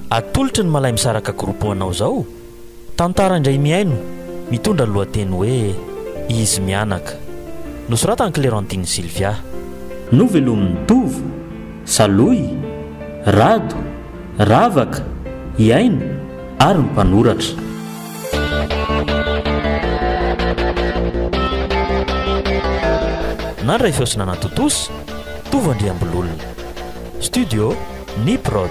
atolotry ny malay misaraka groupe-anao zao tantara indray miaino mitondra lohateny hoe izy mianaka nosoratany Clémentine Sylvia. Novelomin'ny tovo, saloy, rado, ravaka, iaina ary ny mpanoratra. Nandray feosina natotosy Tovo Andriambololona. Studio Niprod.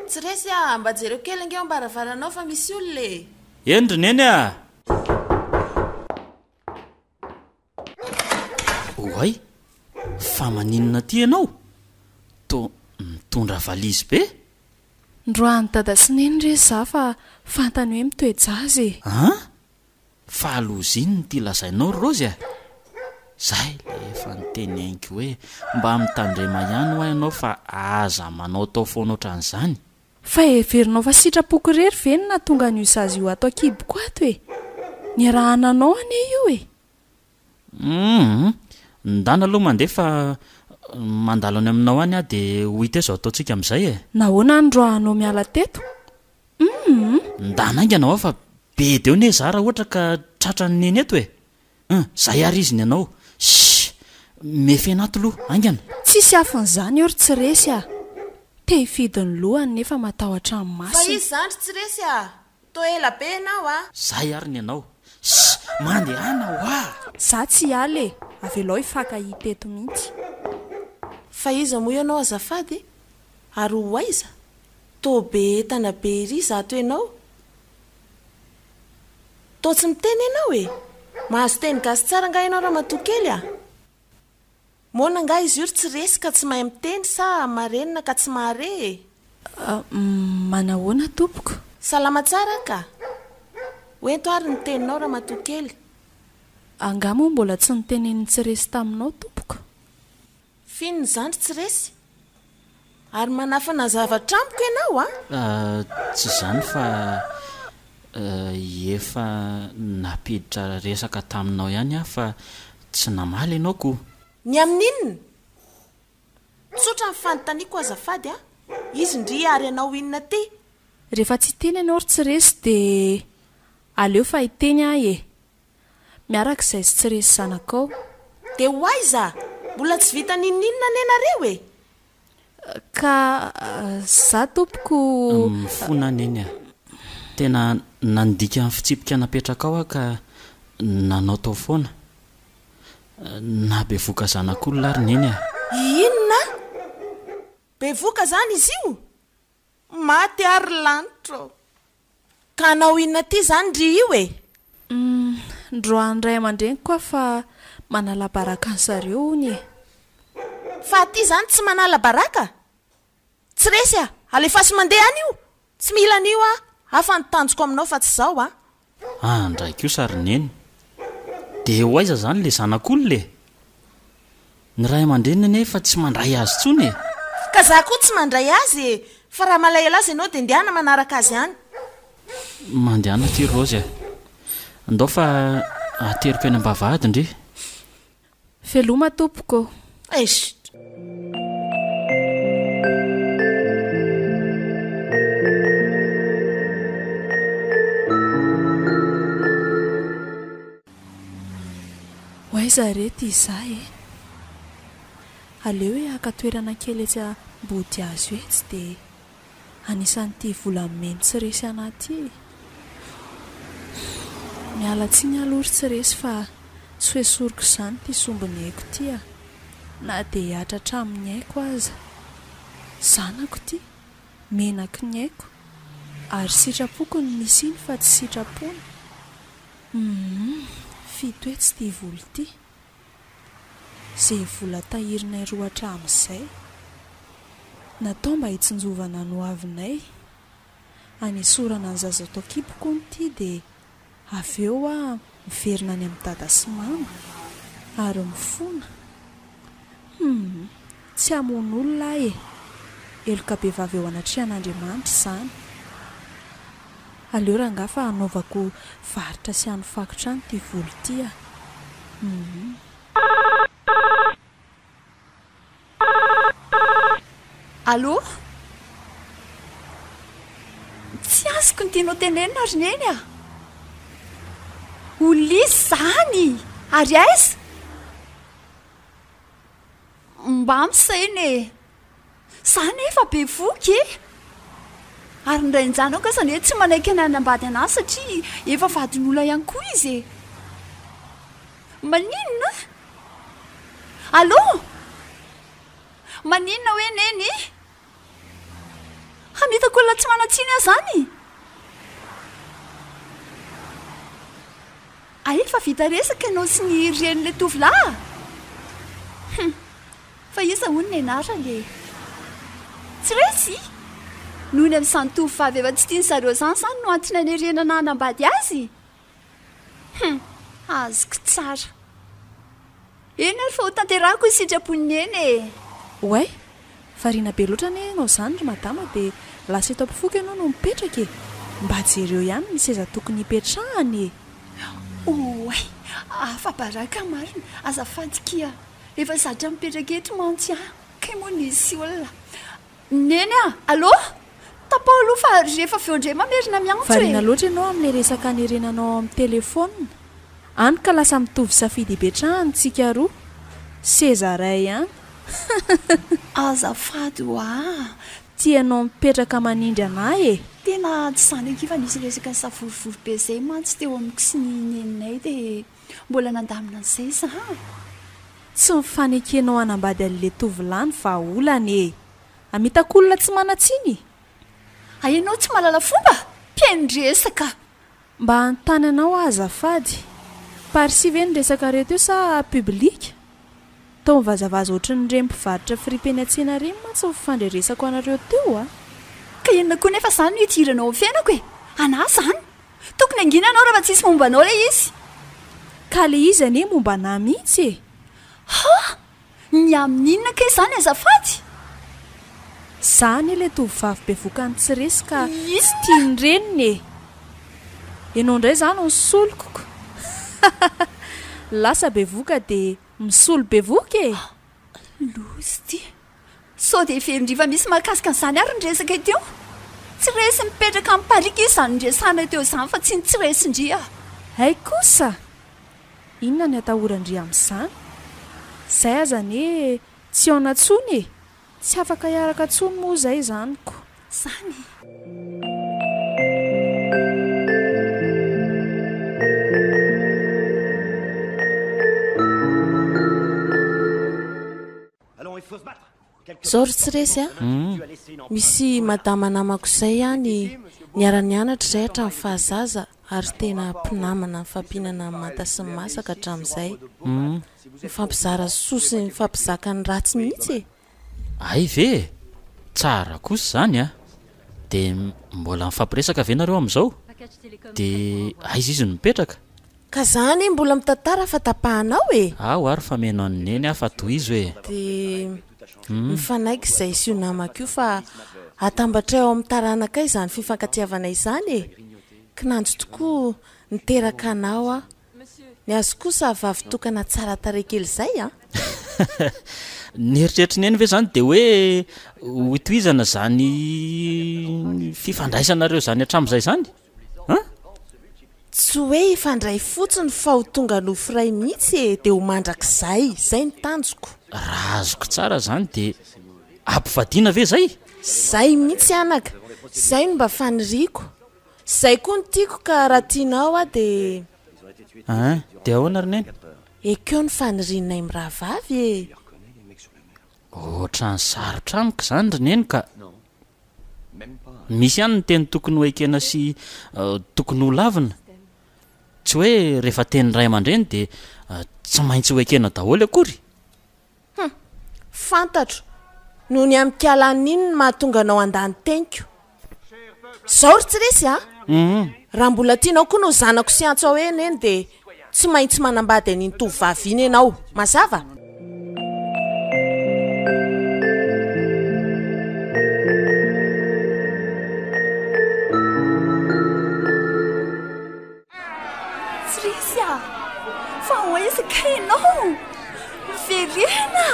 Tsy resy mba jereo kely angeo ambaravarana fa misy olona e. Endry neny a. Oay, fa maninona ty ianao? To mitondra valizy be? Ndroany dada sy neny re za fa fantany hoe mitoejazy. Fa aloziny ty lazainao Rozy a? Zay efa niteny ainky hoe mba mitandrema ihany ho ianao fa aza manao tao foana ohatran'izany. Fa everinao fa sitrapoko rery ve no natonga n'io zazy io ato akiboko ato e? Niarahananao ane io e? Ndana aloha mandefa mandalo any aminao any a dia ho hita zao ataontsika amin'izay e. Nahoana androanao miala teto? Ndana aingana ao fa be deo ne zara ohatra ka tratra ny neny eto e. Zay ary iziny ianao. Mefena ato aloha aingana. Tsisy afan'izany ory tsy resy a. Te hifidiny lohany nefa matahotra amin'ny masina. Fa izy zandry tsy resy a. To ela be ianao a. Zay ary ny ianao. Mandehana hoa. Za tsy hiala e. Avelao ifaka hita eto mihitsy. Fa iza moa ianao azafady? Ary ho aiza? To be entana be iry zato ianao. To tsy miteny ianao e. Mahazo teny gasy tsara nga ianao raha matokely a. Mona nga izy io tsy resy ka tsy mahay miteny sa marenina ka tsy mahare e. Manahoana tompoko? Salama tsara ka. Hoento ary ny teninao raha matokely. Angamo mbola tsy nitenen'ny tsy resy taminao tompoko. Finy zandry tsy resy. Ary manafana zavatra amiko ianao a? Tsy zany fa efa napiditra resaka taminao ihany fa tsy namaly ianao ko. Ny amin'inona? Tsotra ny fanontaniako azafady a. Izy ndry ary ianao inona ty? Rehefa tsy teny ianao tsy resy dia aleo fa hiteny ahy e. Miaraka izay tsy resy zanakao. Dia ho aiza? Mbola tsy vita ninona nenareo e? Ka za tompoko mifona neny a. Tena nandika amin'ny fitsipika napetraka ao ka nanao tao foana. Na be voka zanak'olona ary neny a. Inona? Be voka zany izy io? Maty ary lanitro. Ka anao inona ty zany ry io e? Ndroany ray aman-dreny koa fa manala baraka ny zareo hony e. Fa ty zany tsy manala baraka? Tsy resy a, alefa sy mandeha any io. Tsy mila an'io a, hafa nitanjoko aminao fa tsy zao a. Ndraiky io sary neny. Dia ho aiza zany le zanak'olona e? Ny ray aman-dreny nefa tsy mandray azy tsony e. Ka za koa tsy mandray azy e. Fa raha malahelo azy ianao dia ndehana manaraka azy ihany. Mandehana ty Rozy. Ndao fa ateriko eny am-bavahady ndry. Veloma tompoko. Hoaiza rety izay e. Aleo hoe akatoerana kely etsy ambody azo etsy dia anisan'ity volameny tsy resy anaty. Miala tsiny alory tsy resy fa tsy hoe soriko izany ty sombiny haiko ty a. Na dia hatratra amin'ny haiko aza. Zanako ty, menaky ny haiko. Ary sitrapoko ny misy iny fa tsy sitrapony. Fito etsy ty volo ty. Zay vola tahirinay roatra amin'izay. Natao mba hitsinjovana no avinay. Anesorana ny zaza tao kipoko ny ty dia avy eo miverina any amin'ny dada sy mama ary mifona. Tsy hamono olona e. eloka be vavy eo anatrehan'Andriamanitra izany. Aleo rangaha fa hanaovako varitra sy hano fakotra any ty volo ty a. Allô? Tsy azoko ny tianao tenenina ary neny a. Olisy zany ary aiza? Mba misainy e. Zany efa be voky e. Ary ndrainjany ao kasany hoe tsy manaiky anambady anazy satria efa vadin'olona ihany koa izy e. Maninona? Allô? Maninona hoe neny? Hamitako olona tsy manatsiny aho zany. Efa vita resaka ianao sy ny ren'ilay tovolahy. Fa isa hono ny anarany e. Tsy resy noho ny amin'izany tovovavy efa tsy tiany zareo zany no antony hanerenana hanambady azy. Azoko tsara. Eny ary fa ho tanterahako ny sitrapony eny e. Oay, variana be loatra ane ianao zany ry madama dia lasa eto ampifoka ianao no mipetraka e. Mba jereo ihany ny seza tokony hipetrahany e. Oay, afa baraka marina, azafady kia. Efa zatra mipetraka eto mantsy aho, kay moa nisy olona. Neny a, allô? Tapao fa rehefa aveo indray mamerina miantso e. Variana loatra ianao amin'ilay resaka hanerenanao amin'ny telefônina. Any ka lasa mitovy safidy hipetrahany tsika roa. Seza ray ihany. Azafady hoa. Tianao mipetraka manindry anahy e. Tena tsy zany ekifa nisy resaka savorivory be zay mantsy teo amiko sy ny neninay dia mbola nandamina an'izay za. Tsy mifanekenao hanambady an'ilay tovolahy ny vahaolana e. Amitako olona tsy manatsiny. Ianao tsy malala fomba? Mpiaindresaka. Mba hanontany anao azafady. Parisive ny resaka reto io sa publika? Tao mivazavaza ohatry ny rempivarotra fripeny atsena reny mantsy mifandreresako anareo teo a. Ka inona koa nefa zany no hitiranao amin'ny fiainako e. Ana zany. Tokony angina anao raha tsisy momba anao ilay izy. Ka le izy anie momba anahy mihitsy e. Ha! Ny amin'inona kay zany azafady? Zany ilay tovovavy be vokany tsy resy ka tsy tiany reniny e. Ianao indray zany no misolokoko. Lasa be voka dia misolo be voka e. Lozy ty. Sao dia velondriva misy mahakasika an'izany ary ny resaka teo. Tsy resy mipetraka amin'ny parika izy zany ndresana teo izany fa tsy ny tsy resy ndria. Hay kosa. Inona ny atahorandry amin'izany? Zay aza anie tsy ao natsony e. Tsy afaka hiaraka tsony moa zay zaniko. Zany. Zao ry tsy resy a. Misy madama namako izay any niara-nianatra izay hatramin'ny fahazaza ary tena mpinamana fampihinana manta sy ny masaka hatramin'izay. Mifampizara soa sy mifampizaka ny ratsy mihitsy e. Ay ve, tsara kosa zany a. Dia mbola mifampiresaka ve nareo amin'izao? Dia aiza izy no mipetraka? Ka zany mbola mitantara fa tapahanao e. Ao ary fa meno any neny afa toy izy hoe. Dia mifanaiky izay sy io namako io fa atambatra eo amin'ny taranaka izany fifankatiavana izany e. Kinanjo tokoa niteraka anao a. Ny azo kosa vavitokana tsara tarekely izay a. Nieritreritra ny eny ve zany dia hoe hotohizana zany fifandraisanareo zany hatramin'izay zany? Tsy hoe ifandray fotsiny fa ho tonga nofiray mihitsy e dia ho mandrakizay. Izay ny tanjoko. Raha azoko tsara zany dia ampivadiana ve zay? Zay mihitsy anaka. Zay no mba faniriako. Zay koa ny tiako ka raha tianao a dia dia ahoana ry neny? Ekeo ny fanirinay mirahavavy e. Ohatra ny sarotra amiko zany ry neny ka misy ihany ny teny tokony ho ekena sy tokony ho lavina. Tsy hoe rehefa teny ray aman-dreny dia tsy maintsy ho ekena daholo akory. Fantatro. Noho ny amikialan'iny no mahatonga anao andany teniko. Zao ry tsy resy a. Raha mbola tianao koa no zanako sy antso ao eny eny dia tsy maintsy manambady an'iny tovovavy iny ianao. Mazava? ianao verena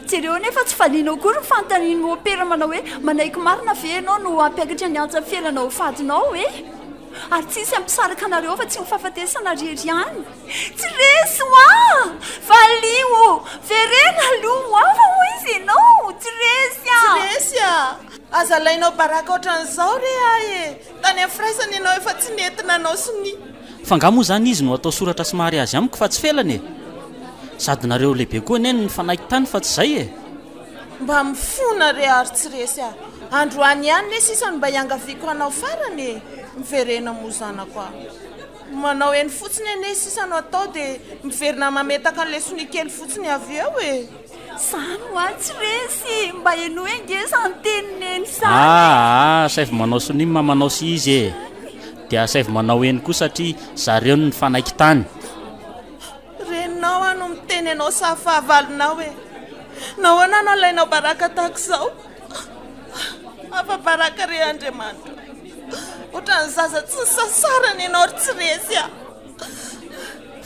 jereo nefa tsy valinao kory nyfantaninao opera manao hoe manaiky marina ve anao no ampiakatra ny antsa felanao fadinao e ary tsisy ampisaraka anareo fa tsy mifahafatesana rery any tsy resy oa valio verena aloha afa ho izy ianao tsy resy aza lainao baraka ohatran'izao re e tany amin'ny firaisany ianao efa tsy nentina anao sony fanga moa zany izy no atao soratra sy mahary azy amiko fa tsy felany e sady nareo lehibe koa neny ny fanaiky tany fa tsy zay e mba mifona re ary tsy resy androany ihany le sisany mba hiangaviko anao farany e miverena mozanako manao eny fotsiny ene sisano atao dia miverina mametaka an'le sonikely fotsiny avy eo e zany hoa tsy resy mba eno engesa ny tenineny zany saivy manao sonimy ma manao sy izy e dia saivy manao eny koa satria zareo ny fanaiky tany reninao ano miteny anao sahafahavalinao e nahoana anao lainao baraka tahako izao afa baraka re Andriamanitra ohatrany zaza tsy sasarany ianao ry tsy resy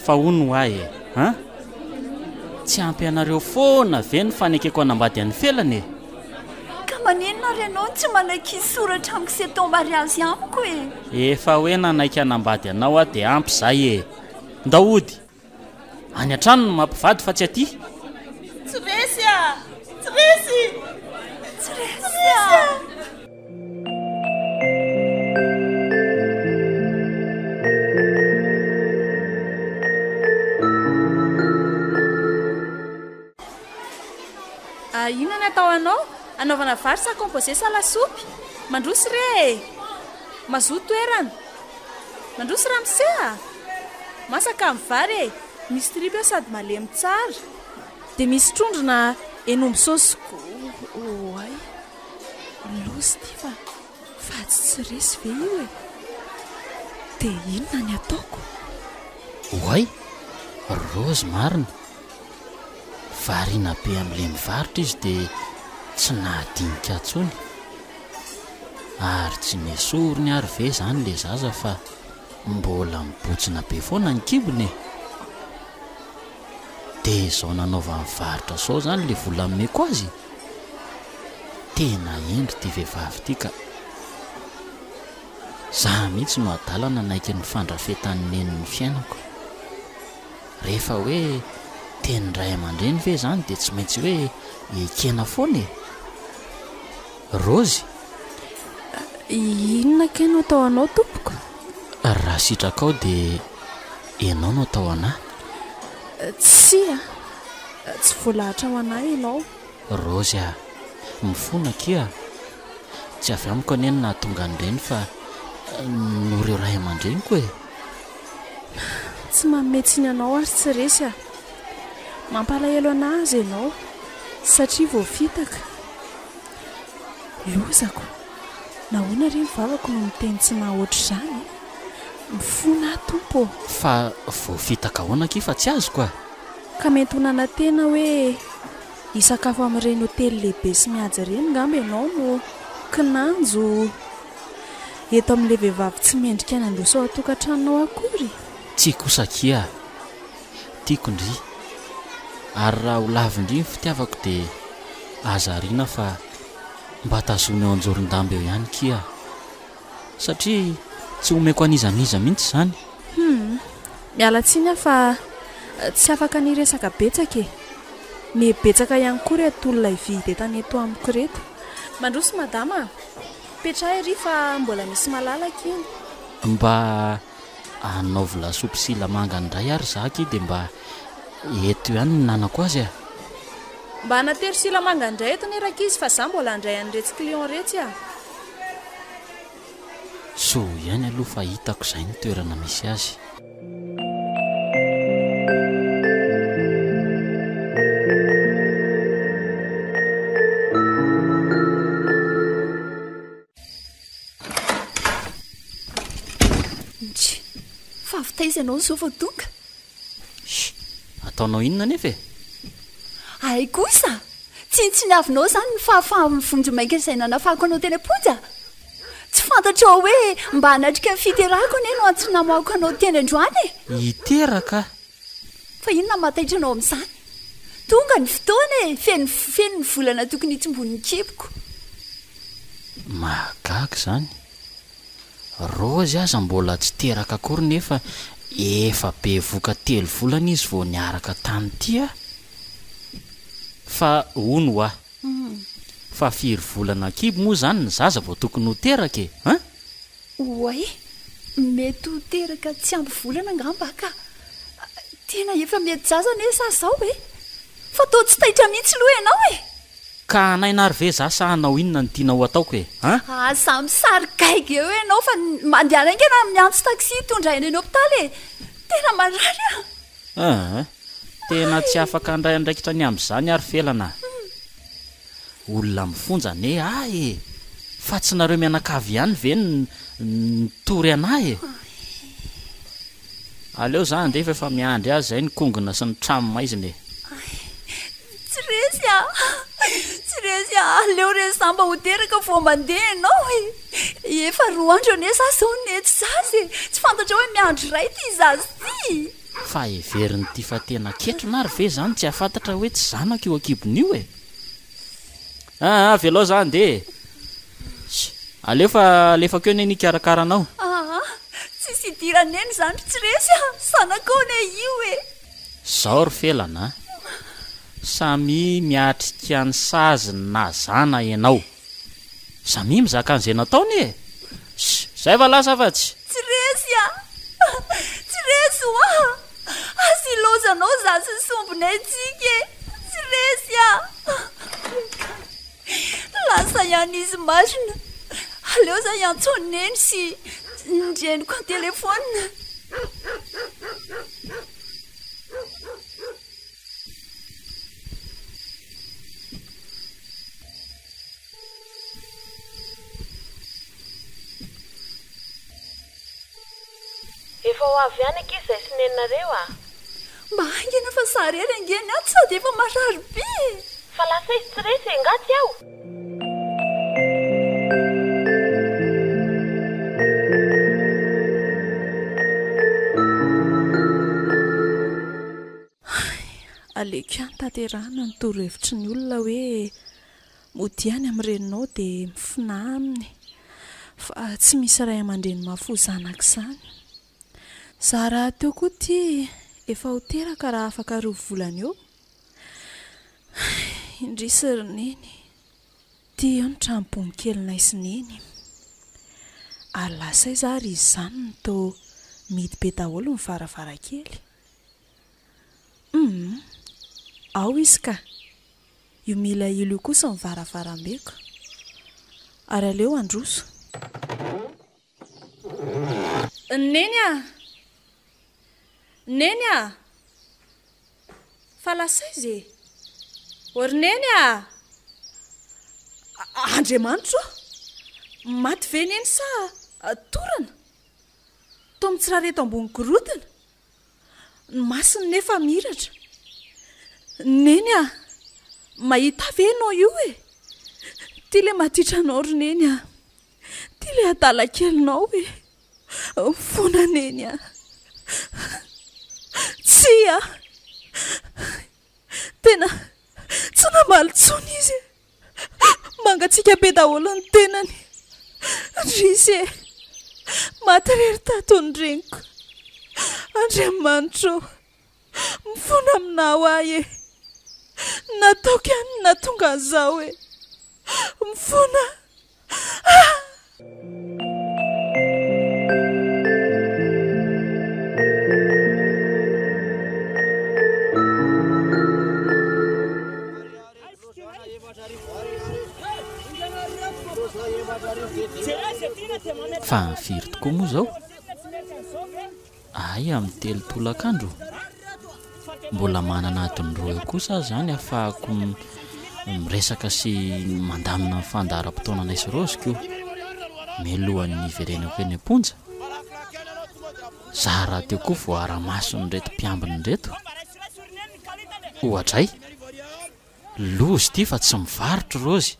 fa hono ho ahy e tsy ampy anareo foana ve ny fanekeko anambady an'ny felany e ka manenona ry anao tsy manaiky soratra amiko sy atao mariazy amiko e efa hoe nanaiky anambady anao a dia ampy izay e ndahody any an-trano no mampivady fa tsy aty tsy resy tsy resy tsy resy inona atao anao anaovana vary sa composé sa lasopy mandrosy re mazoto toerana mandrosy ramose masaka amin'ny vary e misy tripe eo sady malemy tsara dia misy trondrona enomby sosiko ay lozy ty fa tsy resy ve io e dia inona ny ataoko oay rose marina varina be amin'le mivarotra izy dia tsy nahadinika ntsony ary tsy nesorony ary ve zany le zaza fa mbola mibotsina be foana ny kibony dia izao nanaova mivarotra sao zany le vola meko azy tena endry ty vehivavy ty ka za mihitsy no adalana naiky ny fandrafetany neniny fiainako rehefa hoe teny ray aman-dreny ve zany dia tsy maintsy hoe ekena foana e Rosy inona ke no atao anao tompoko raha sitrakao dia ianao no atao anahy tsy voalahatra ho anahy ianao Rosy mifona kia tsy avy amiko aneny na tonga an'ireny fa noreo ray aman-dreny koa e tsy mametsiny anao ary tsy resy mampalahelo anazy ianao satria voafitaka lozako nahoana re mivavako no miteny tsy nahoatra izany mifona tompo fa voafitaka ahoana ki fa tsy azoko ka mety honana tena hoe hisakafo amin'ireny hotely lehibe sy mihaja ireny ngamba ianao no kinanjo eto amin'ilay vehivavy tsy mendrika any androso ao atokantranonao akory tsy kosa kia tiako ndry ary raha ho lavindry ny fitiavako dia azariana fa mba tazony eo anjoron-damba eo ihany kia satria tsy homeko an'izaniza mihitsy izany miala tsiny fa tsy afaka niresaka betsaka e mebetsaka ihany koa reto olona ividy etany eto amiko reto mandroso madama petrahy ry fa mbola misy malalaka iny mba anaovy lasopy sy lamanga ndray ary zaky dia mba eto ihany ny nanako azy mba anatery silamanga indray eto neraka izy fa za mbola andray an'iretsy client retsy so ihany aloha fa hitako izay ny toerana misy azy fa avitaizy ianao nizao voatonga ataonao inona nefa e ay kosa tsy ny avinao zany ny fahafahavonjo mainka izay nanafako anao teny aponja tsy fantatra ao hoe mba hanatrika ny fiterako ane no antsinamako anao teny androany hiteraka fa inona mataitra anao amin'izany tonga ny fotoana e feno ny volana tokony hitsombonin'ny kepoko mahagaga zany rozy aza mbola tsy teraka akory nefa efa be voka 3 volana izy vao niaraka tany tia fa ono a fa 4 volana kibo moa zany ny zaza vao tokony ho teraka e oay mety ho teraka tsy ampy volana angamba ka tena efa mety zaza ne sa zao e fa tao tsy taitra mihitsy loha ianao e ka anainary ve za sa hanao inona ny tiana ho ataoko e samy sary gaiga eo ianao fa mandeha raingana miantso taxi tondra eny hôpitaly e tena marary tena tsy afaka andray andraikitra ny amin'izany ary felana olona mifonja ne e fa tsy nareo mianakavy ihany ve nitory anay e aleo za andefa efa miandry azy zay ny kongona sy ny tramo maiziny e tsy resy aleo resamba ho teraka vao mandeha ianao e efa 2 andro ane za zao nety zazy e tsy fantatra hoe miandry ray ty zazy ty fa everiny ty fa tena ketrona ary ve zany tsy afantatra hoe tsy zanako io akibon'io e velao zany de alefako eo ne nikarakaranao tsisy idiraneny zany tsy resy sanako ne io e zao ry felana samy miatrika ny sazy na zana ianao samy mizaka an'izay nataony e zay va lasa fa tsy resy azilozanao za sy sombonay tsika tsy resy lasa ihany izy masina aleo za iantsoneny sy ndreniko ny telefona efa ho avy any ankizy izay sy neninareo mba haingana fa sarery angeny ato sady efa marary be fa lasa izy tsy resy engatsy aho aleko ihany tanterahana ny torohevitry ny olona hoe modiany amin'ny reninao dia mifina aminy fa tsy misy ray aman-dreny mahafo zanaka izany za raha teo koa ty efa ho teraka raha afaka 2 volana eo indrisy roneny tia eo ny tranoboninkelina isineny ary lasay za ry izy zany ny tao midy be daholo ny varavarakely ao izy ka io mila ilo kosa ny varavaram-beko ary aleo androso neny a fa lasa izy orineny andriamanitro maty ve neny sa torana to mitsirareto ambony gorotina ny masiny nefa miratra neny mahita ve anao io e ty le matitranao roneny ty le adala kelinao e fona neny tsy tena tsy namalitsony izy mangatsika be daholo ny tenany risy e maty rery tatony reniko andriamanitro mifona aminao ahy e nataoko ihany natonga an'izao e mifona fa firy tokoa moa zao amin'ny 3 tolakandro mbola manana adiny 2 eo kosa zany ahafahako miresaka sy mandamina ny fandaharam-potoana sy roziko melohan'ny iverenako eny amponja za raha teo koa vo ara-masony reto mpiambiny reto ohatray lozy ty fa tsy mivarotro rozy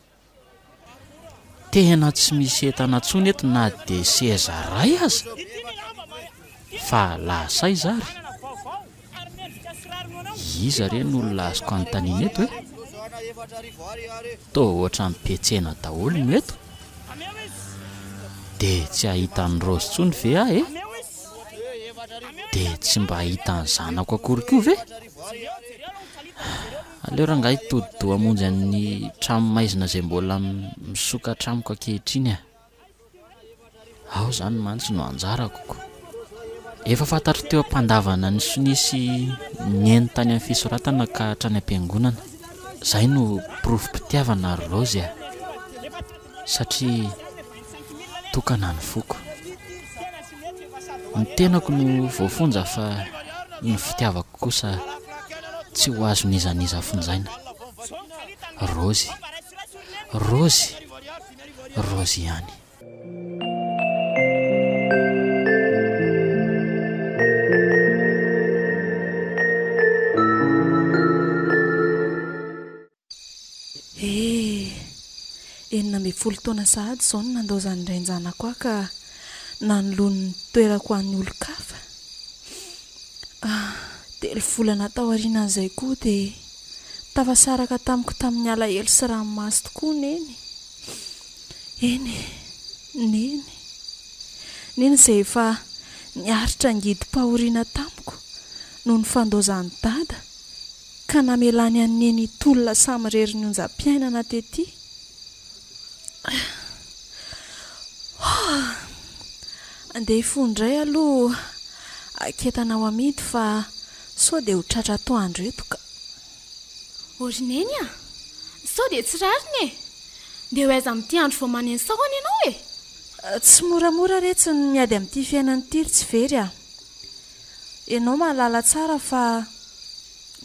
tena tsy misy entana tsony eto na de seza ray aza fa lasay zary iza reny olona azoko anontaniana eto hoe to ohatra mipetsena daholo no eto dia tsy ahitany Rose tsony ve ah e dia tsy mba ahitany zanako akory koa ve aleo raha ngahy todido amonjy amin'ny tramo maizina izay mbola misoka tramoko ankehitriny a ao zany mantsy no anjarako efa fantatro teo ampandavana ny sonisy nieny tany amin'ny fisoratana ka hatrany am-piangonana izay no profim-pitiavana ry Rose a satria tokana ny foko ny tenako no voafonja fa ny fitiavako kosa tsy ho azo nizaniza fonjaina Rose ihany. Enina amby folo taona sahady izao no nandao izany renjanako aho ka nanolony toerako an'ny olo-kafa. Telo volana tao aorianan'izay koa dia tafasaraka tamiko tamin'ny alahelo sy ranomasy tokoa neny. Neny izay efa niaritra ngidim-pahoriana tamiko noho ny fandozan'ny dada ka namelany anneny tolona samy rery ny onjam-piainana tetỳ. Andeha hifondray aloha aketana ao amidy fa sao dia ho tratra atoandro eto ka. Orineny a, sao dia tsy rariny e, dia ho aiza amin'ity andro vao maneny sahoana ianao e? Tsy moramora retsy ny miady amin'ity fiainany ity tsy very a. Ianao mahalala tsara fa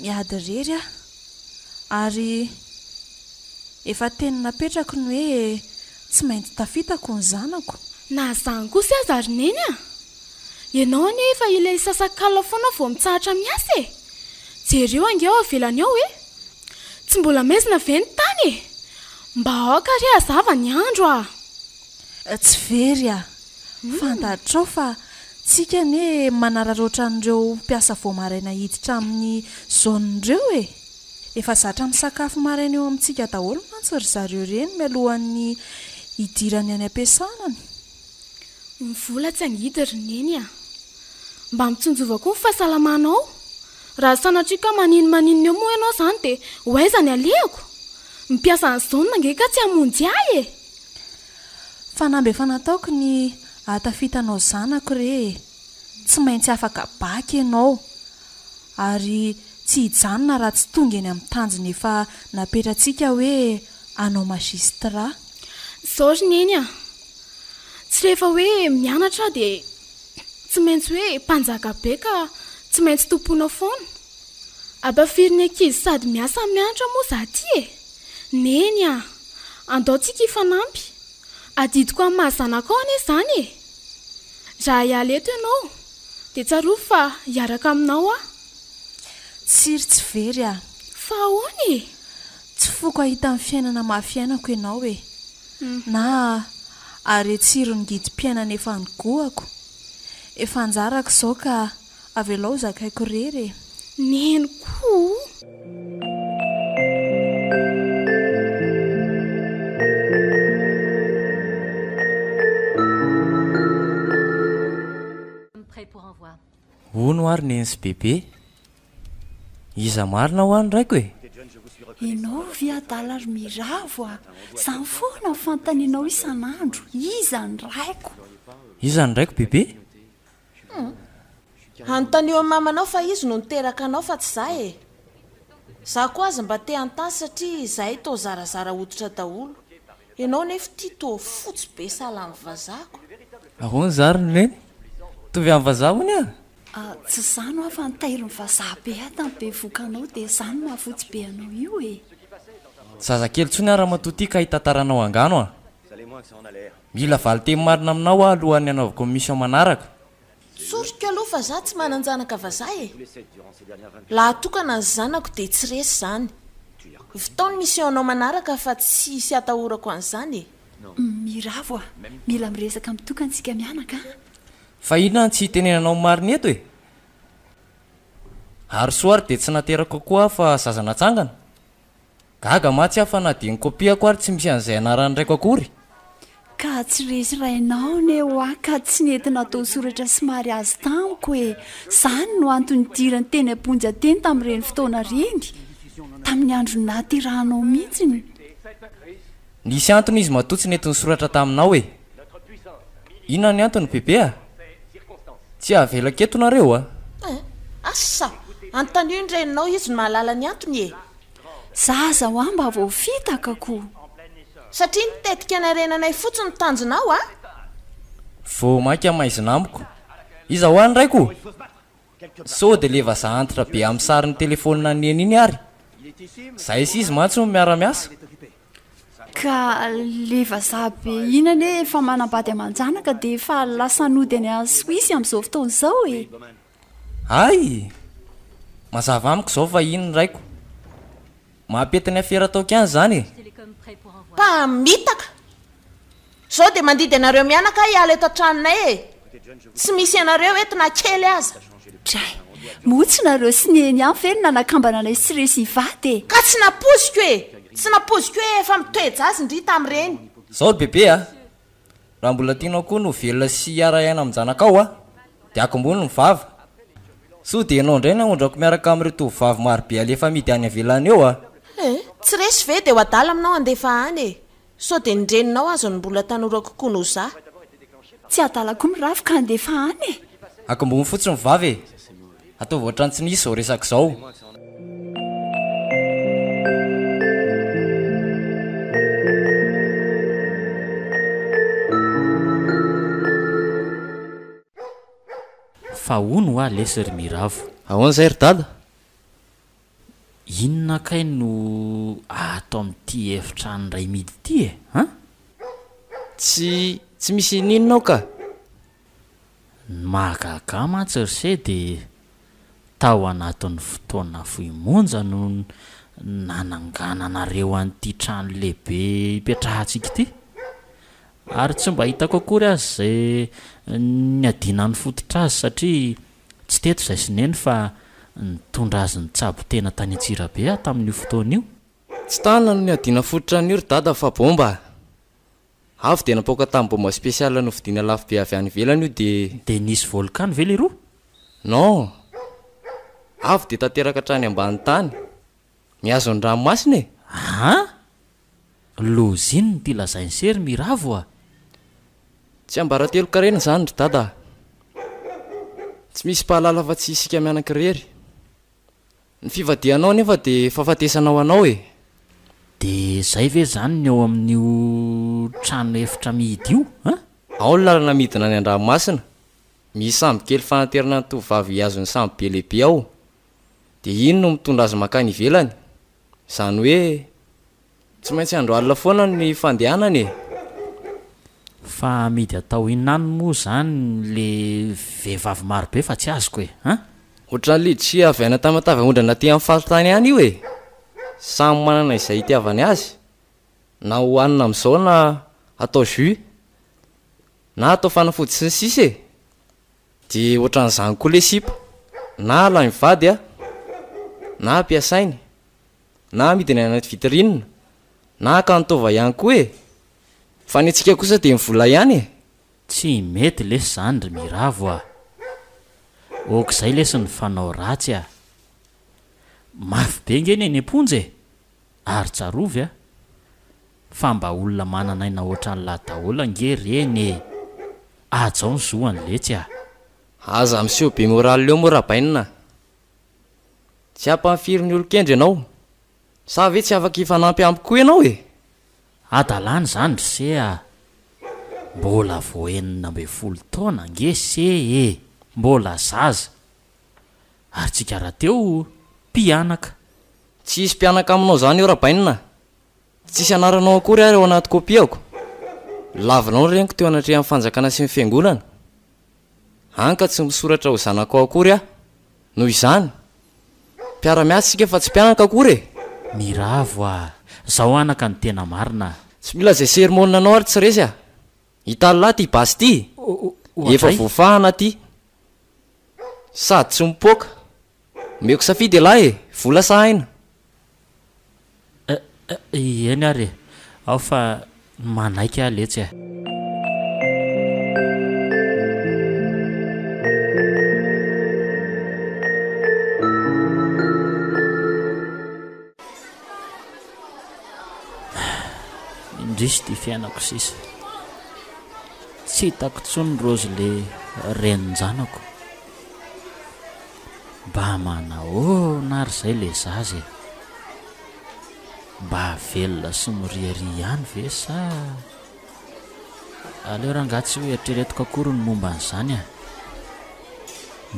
miady rery a, ary efa teny napetrako ny hoe tsy maintsy tafitako ny zanako. Na zany kosa aza Rineny a, ianao anefa ilay sasak'alina foana vao mitsahatra miasa e. Jereo angeo avelany ao e, tsy mbola maizina ve ny tany e? Mba aoka ry hazava ny andro a. Tsy very a, fantatrao fa tsika ne manararoatra an'ireo mpiasa vao maraina hiditra amin'ny zon'ireo e. Efa zatra misakafo maraina eo amintsika daholo mantsy ry zareo reny mialohan'ny hidirany any am-piasanany. Ny vola tsy angidy Rineny a, mba mitsonjova koa ny fahasalamanao. Raha sanatria ka maninona eo moa ianao izany dia ho aiza ny alehako? Mipiasa ny zona ange ka tsy hamonjy ahy e. Fanamby efa nataoko ny hatafitanao zanako re, tsy maintsy afaka baky ianao ary tsy hijanona raha tsy tonga eny amin'ny tanjony efa napetratsika hoe anao magistrat. Sao Rineny a, tsy rehefa hoe mianatra dia tsy maintsy hoe mpanjaka be ka tsy maintsy tompoina foana. Ampafirin'ny ankizy sady miasa mianatra moa za ty e. Neny a, andaotsika ifanampy, adidiko amin'ny mahazanako ao ane izany e. Raha hiala eto ianao dia tsaroa fa hiaraka aminao aho. Tsiry tsy very a. Fa ahoana e? Tsy foko ahita amin'ny fiainana mahafiainako ianao e. Na ary tsiro ny gidim-piainana efa nigohako. Efa anjarako izao ka avelao zakaiko rery. Neny koa. Hono ary neny sy bebe. Iza marina ho any raiko e. Ianao viadala ary miravo a, izany foana fantanianao isan'andro. Iza ny raiko? Iza ny raiko bebe? Anontany eo mamanao fa izy no niteraka anao fa tsy za e. Za koa aza mba te an-tany satria izahay to zarazara hoditra daholo. Ianao nefa tia to fotsy be sala amin'ny vazako. Ahoana zary neny? Tovy amin'ny vazaha hony a? Tsy zano aho fa nitairy ny vazaha be ahy tamin'ny be vokanao dia zany mahafotsy be anao io e. Zazakely tsony ara matoty ka hitantaranao angano a. Mila valy teny marina aminao a alohan'ny anaovako mission manaraka. Sorika aloha fa za tsy mananjanaka vazaha e. Laha tokana ny zanako dia tsy resy zany. Vitaony missionanao manaraka fa tsy sy atahorako an'izany e. Miravo a, mila miresaka mitokantsika mianaka. Fa inona tsy tenenanao marina eto e? ary soary dia tsy naterako koa fa zazanatsangana gaga matsy afa nadiny kopiako ary tsy misy an'izay anarany raiko akory ka tsy resy rainao ne ho a ka tsy nentina atao soratra somary azy tamiko hoe izany no antony dirany teny amponja teny tamin'ireny fotoana reny tamin'ny andro naterahanao mihitsiny nisy antony izy matoa tsy nentiny soratra taminao e inona ny antony bebe a tsy avelaketonareo a asa antanio ny reninao izy no mahalala ny antony e zaza ho a mba voafitaka ko satria nitetika anarenanay fotsiny tanjonao a vo mainka maizinamiko iza ho any raiko so de leva za antitra be amin'ny sarin'ny telefonina neny iny ary zay sy izy mantsy no miara-miasa ka leva za be inane efa manambady aman-janaka dia efa lasanody any a Soisy amin'izao fotoana izao e ay mazava amiko izao fa iny raiko mampetiny afera taoka any zany e mpamitaka zao dia mandidy anareo mianaka hiala eto an-tranonay e tsy misy ianareo entina kely aza dray motsy nareo sy neny any feny nanakambana anay sy resy ivady e ka tsy napoziko e tsy napoziko hoe efa mitoejazy ndry tamin'ireny zao bebe a raha mbola tianao koa no velona sy ara-aina amin'njanakao a dia akombony ny vava so dia ianao indray naondrako miaraka amin'ireo tovovavy marobe alefa midy any avelany eo a tsy resy ve dia ho adala aminao andefa any e so dia nydreninao azo ny mbola tanora kokoa no za tsy adalako mirafo ka andefa any e akombony fotsiny vava e atao voatrany tsy nisy izao resaka izao fa hono ho a lesy ry miravo ahoana zay ry dada inona kay no ato amin'ity efitrany ray midy ity e a tsy misy ninonao ka mahagaga mantsy ry se dia tao anatin'ny fotoana foimonja no nanangananareo an'ity trano lehibe hipetrahantsika ity ary tsy mba hitako akory azy zay ny adinany fototra azy satria tsy teto izay sineny fa nitondra azy ny tsabo tena tany Antsirabe tamin'io fotoana io tsy tanana ny adina fototra an'io ry dada fa bomba avy dia napoaka tamin'ny bomba spesiala no vidiana lafo be avy any ivelany io dia nisy volkano ve le roa non avy dia tanteraka trany ambany tany miazo ny ranomasina e loziny ny ty lazainy sery miravo a tsy ambaratelo karena zany ry dada tsy misy pahalala fa tsy isika mianankirery ny fivadianao nefa dia fahafatesanao anao e dia zay ve zany ny eo amin'io trano efitra mihidy io a ao ny lalana midina ny an-dranomasina misy samby kely fanaterana ny tovavy azony samby be lehibe ao dia iny no mitondra azy makany ivelany izany hoe tsy maintsy andro alina foana ny fandehanany e fa midy atao inany moa zany le vehivavy marobe fa tsy azoko e a ohatran'ny liditry avy aina tamatavy ondrana ty amin'ny faritany any io e samy manana izay itiavany azy na hohanina amin'izao na atao jus na atao fanafody sy ny sisa e dia ohatran'izany koa le sipa na ala mivady a na ampiasainy na midiny anaty vitrinina na akantova ihany koa e fa ny antsika kosa dia mivola ihany e tsy mety lesy zany ry miravo a okizay lesy ny fanao ratsy a mafy be ngeny eny amponja e ary tsarovy a fa mba olona mananaina ohatran'ny lahadahola nge reny e ajao ny zoany letsy a aza miseho be moraly leo moa rabainina tsy ampamfiry ny olon-kendry ianao sa ve tsy afaka ifanampy ampy koa ianao e adalany zany ry se a mbola voenina 12 taona nge se e mbola zaza ary tsika raha teo mpianaka tsy isy mpianaka aminao zany eo rabainina tsisy anaranao akory ary eo anaty kopiako lavinao ny reniko teo anatrea amin'ny fanjakana sy ny fiangonana hany ka tsy misoratra ho zanakao akory a noho izany mpiara-miasy sika fa tsy mpianaka akory e miravo a zaho anaka ny tena marina tsy mila zay sermonina anao ary tsy resy a hitalahy ty basy ty efa voafahana ty sady tsy mipoaka meko safidy lahy e vola sahaina eny ary ao fa manaiky aletsy a indrisy ty fiainako sisa tsy hitako tsony rozy le renin-janako mba manahona ary zay le zazy mba velona sy miriari ihany ve sa aleo raha nga tsy hoe eritreretiko akory ny momba an'izany a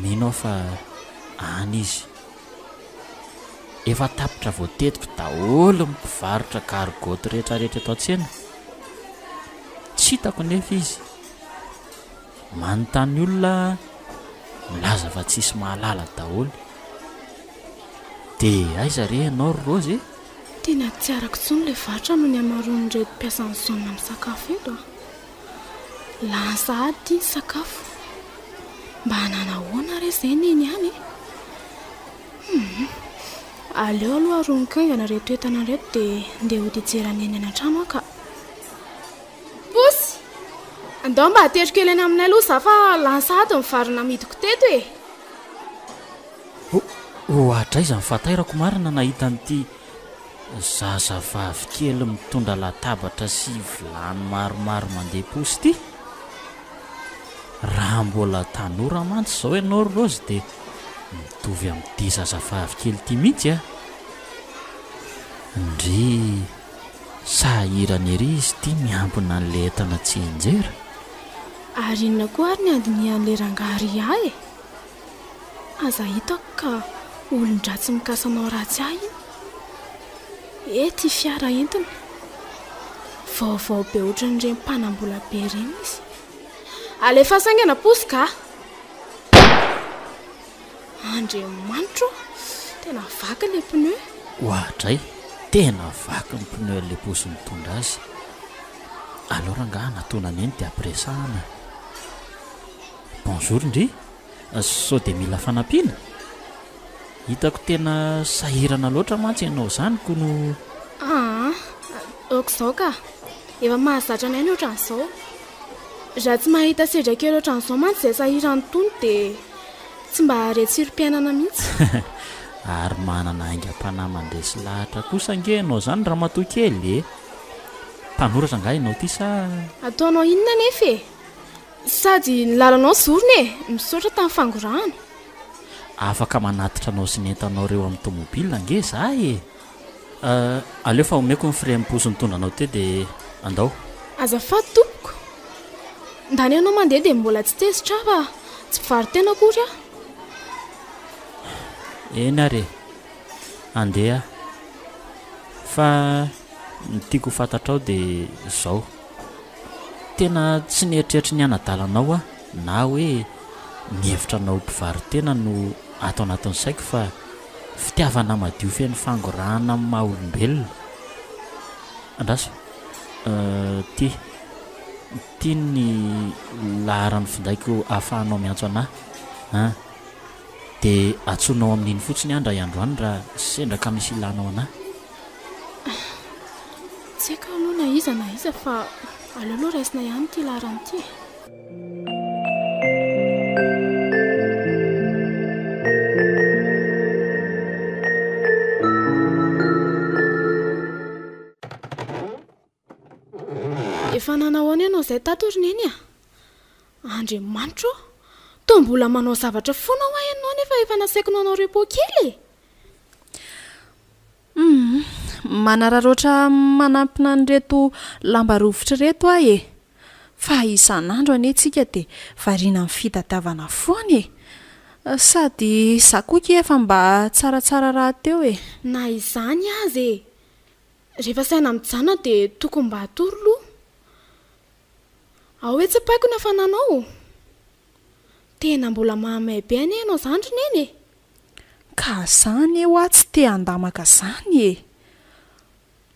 mino aho fa any izy efa tapitra voatetiko daholo mipivarotra gargoty rehetrarehetra eto an-tsena tsy hitako nefa izy manontany olona milaza fa tsisy mahalala daholo dia aiza re ianao ry rozy tena tsy arako tsony le varotra no ny amaroan'ireo mpiasan'ny zona amin'ny sakafo eto lasa ady ny sakafo mba hananahoana re izay neny ihany aleo aloha aronikaingana reto entana reto dia ndeha hodijeraneny any an-trano aka posy andao mba hateriko ely any aminay aloha za fa lansady mivarona midiko teto e ohatra iza mifatairako marina nahita n'ity zazavavy kely mitondra latabatra sy vilany maromaro mandeha posy ity raha mbola tanora mantsy izao ianao ry rozy dia mitovy amin'ity zazavavy kely ity mihitsy a ndry sahirana ery izy ity miambina n'le entana tsy enjera ary inona koa ary ny andinian'le rangary ahy e aza hitako ka olon-dratsy mikasanao ratsy ahy iny ty fiara entina vaovao be ohatran'ireny mpanambola be ireny izy alefa saingana posy ka andriamanitro tena vaky le pneu ohatray tena vaky ny pneu le posy mitondra azy alora nga natonany eny dia ampiresahana bonjour ndry sao dia mila fanampiana hitako tena sahirana loatra mantsy ianao zany ko no okizao ka efa mahazatra anay ny ohatran'izao raha tsy mahita sedra kely ohatran'izao mantsy izay sahirany tony dia tsy mba retsirom-piainana mihitsy ary manana aingam-panamandresy lahatra kosa ange ianao zany raha matoa kely e mpanoratra nga ianao ty sa ataonao inona nefa e sady ny lalanao zorony e misaotra tamin'ny fangorahana afaka manatitra anao sy nentanao reo amin'ny tomobila nge za e aleo fa omeko ny fray miposy mitondra anao te dia andao azafady tompoko ndany ianao mandeha dia mbola tsy tezitra fa tsy mpivarotena akory aho eny ary andeha fa ny tiako fantatrao dia izao tena tsy nieritreritra ny anadalanao a na hoe mihevitra anao mpivarotena no atao anatin'ny saiko fa fitiavana madio feny fangorahana amin'ny maha olombelona andraso ty ny laharany findaiko ahafahanao miantso anahy dia atsonao amin'iny fotsiny andra iandroany raha sendraka misy ilanao anahy tsy haiko aloha na iza fa aleoloha raisina ihany ty laharanyity efa nanahoana ianao izay tatoriny eny andriamanitro to mbola manao zavatra foana ho ianao nefa efa nasaikinao anao repo kely manararoatra manampina nyreto lamba rovitra reto ahy e fa isan'andro anetsika dia variana amin'ny fitadiavana foana e sady zakoky efa mba tsaratsara raha teo e na izany azy e rehefa saina mijana dia tokony mba hatoroloha ao hoe tsy paiko na fananao tena mbola mahamay be any ianao zandry neny e ka zany eo a tsy te handamaka zany e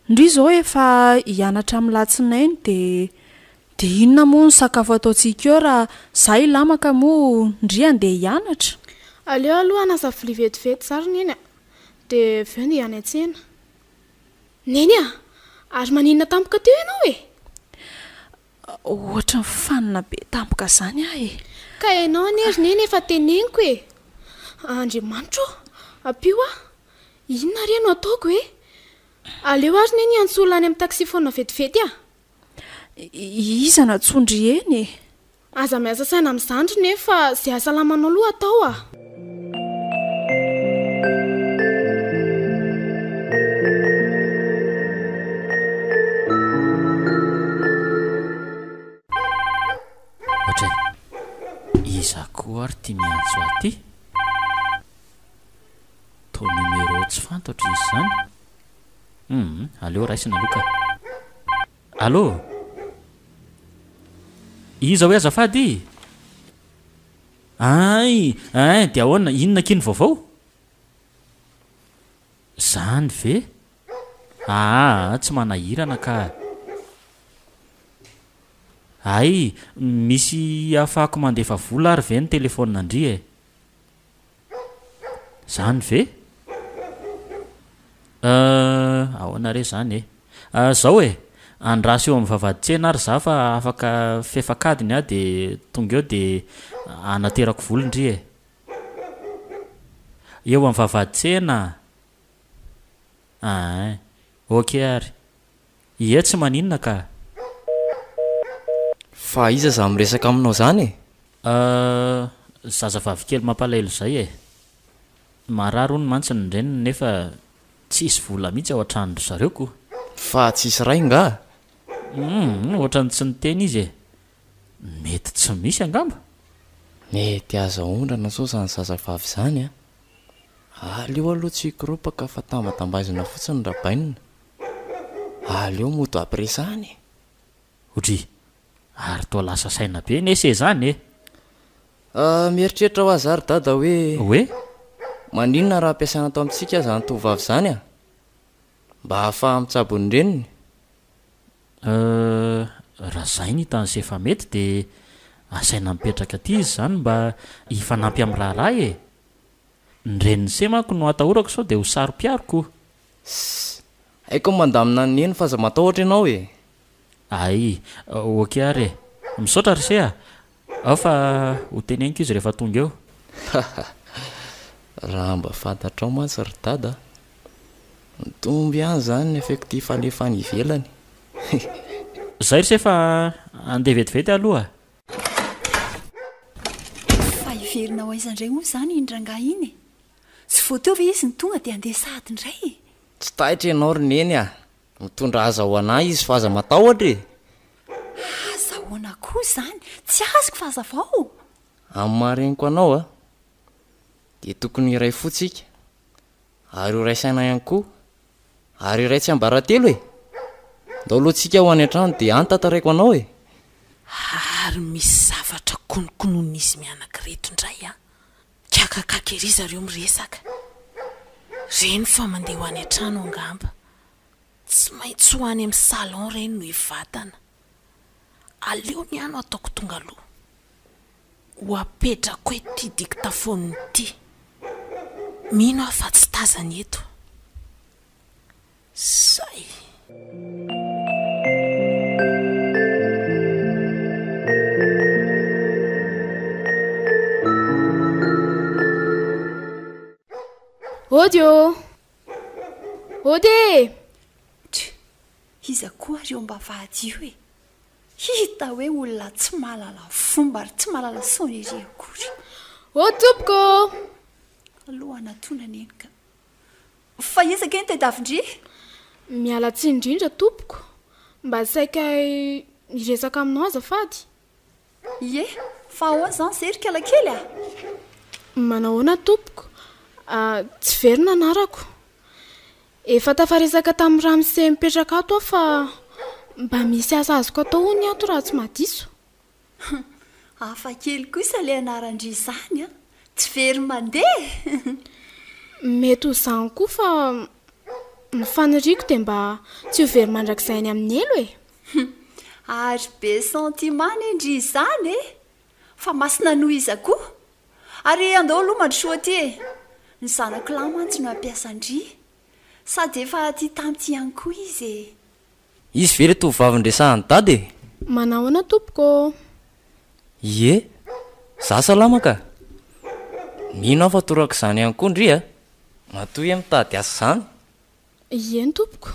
ndry izao efa hianatra amin'ny latsinainy dia inona moa ny sakafo ataontsika eo raha za ilamaka moa ndry andeha hianatra aleo aloha anasavily vetivety zary neny a dia veo nde any an-tsena neny a ary maninona tampoka teo ianao e ohatra ny fanina be tampoka zany ah e ka ianao anery neny efa teneniko e andriamanitro apio a inona ry no ataoko e aleo ary neny antsola any amin'ny taksi foana vetivety a iza natsondry eny e aza miasa saina amin'izandry nefa izay asalamanao aloha atao a ohatray iza koa ary tia miantso aty to numero tsy fantatro izy zany aleo raisina aloka allo iza hoe azafady ay dia ahoana inona kiny vaovao zany ve tsy manahirana ka ay misy afahako mandefa vola ary ve ny telefônina andry e zany ve ahoana re zany e zao e andraso eo amin'ny vavaditsena ary za fa afaka fefakadiny a dia tonga eo dia anaterako volondry e eo amin'ny vavaditsena ok ary ie tsy maninona ka fa iza za miresaka aminao zany e zazavavikely mampalahelo zay e marary ony mantsy ny reniny nefa tsisy vola mihitsy ao an-tranodry zareo ko fa tsisy ray nga ohatrany tsy niteny izy e mety tsy misy angamba mety aza ondrana sao zany zazavavy zany a aleo aloha tsy hikoropaka fa tambatambazina fotsiny rabainina aleo moto apresany otry ary toa lasa saina be nese zany e mieritreritra ho azy ary dada hoe maninona raha ampiasaina atao amintsika zany tovavy zany a mba hahafaha mitsabony reniny raha zay ny tany sefa mety dia asaina mipetraka aty izy zany mba hifanampy amin'ny raharaha e ny reniny se manko no atahorako sao dia ho saro-piaroko haiko mandamina ny eny fa za matahotra ianao e ay ok ary e misaotra ry se ao fa ho teneniko izy rehefa tonga eo raha mba fantatrao mantsy ry dada mitomby any zany ny effectif alefany ivelany zay ry se fa andeha vetivety aloha fa iverinao aizandray moa zany indrangah iny sy voateo ve izy ny tonga dia andeha sady indray tsy tahitra ianao ry neny mitondra azahoanahy izy fa aza matahotra e azahoana koa zany tsy azoko fa azavao amin'ny mahareniko anao dia tokony iray fotsika ary ho raisaina ihany koa ary iray tsy ambaratelo e ndao alohantsika ho any an-trano dia antantaraiko anao e ary misy zavatra konokonon'izy mianankireto indray kiakakakery zareo miresaka reny fa mandeha ho any an-trano angamba tsy maintsy ho any amin'ny salon reny no hivatana aleo ny ano ataoko tonga aloha ho apetrako hoe ty dictaphone ty mino afa tsy tazany eto zay odio ody iza koa reo mba vahadio e hita hoe olona tsy malala fomba ary tsy malala saony ry akory o tompoko aloha anatonany eny ka fa izaka eny tedavindri miala tsy indrindra tompoko mba saika miresaka aminao azafady ie fa ahoa zany zerika alakely manahoana tompoko tsy verina anarako efa tafaresaka tamin'ny raha mise mipetraka ato aho fa mba misy asa azoko atao ho ny ato raha tsy mahadiso hafa kely kosa le anarandry izany tsy very mandeha mety ho zany koa fa ny faniriako dia mba tsy ho very mandrakizay ny amin'ny elo e ary be sentiment ny indry izany fa masina noho iza koa ary andao aloha mandrosoa ty e ny zanako lahy mantsy no ampiasandry sady efa ty tamity ihany koa izy e izy very tovavindresahany dady e manao ana tompoko ie za salama ka mino aho fa torako izany ihany koa ndry a matoy e mitady asa zany ieny tompoko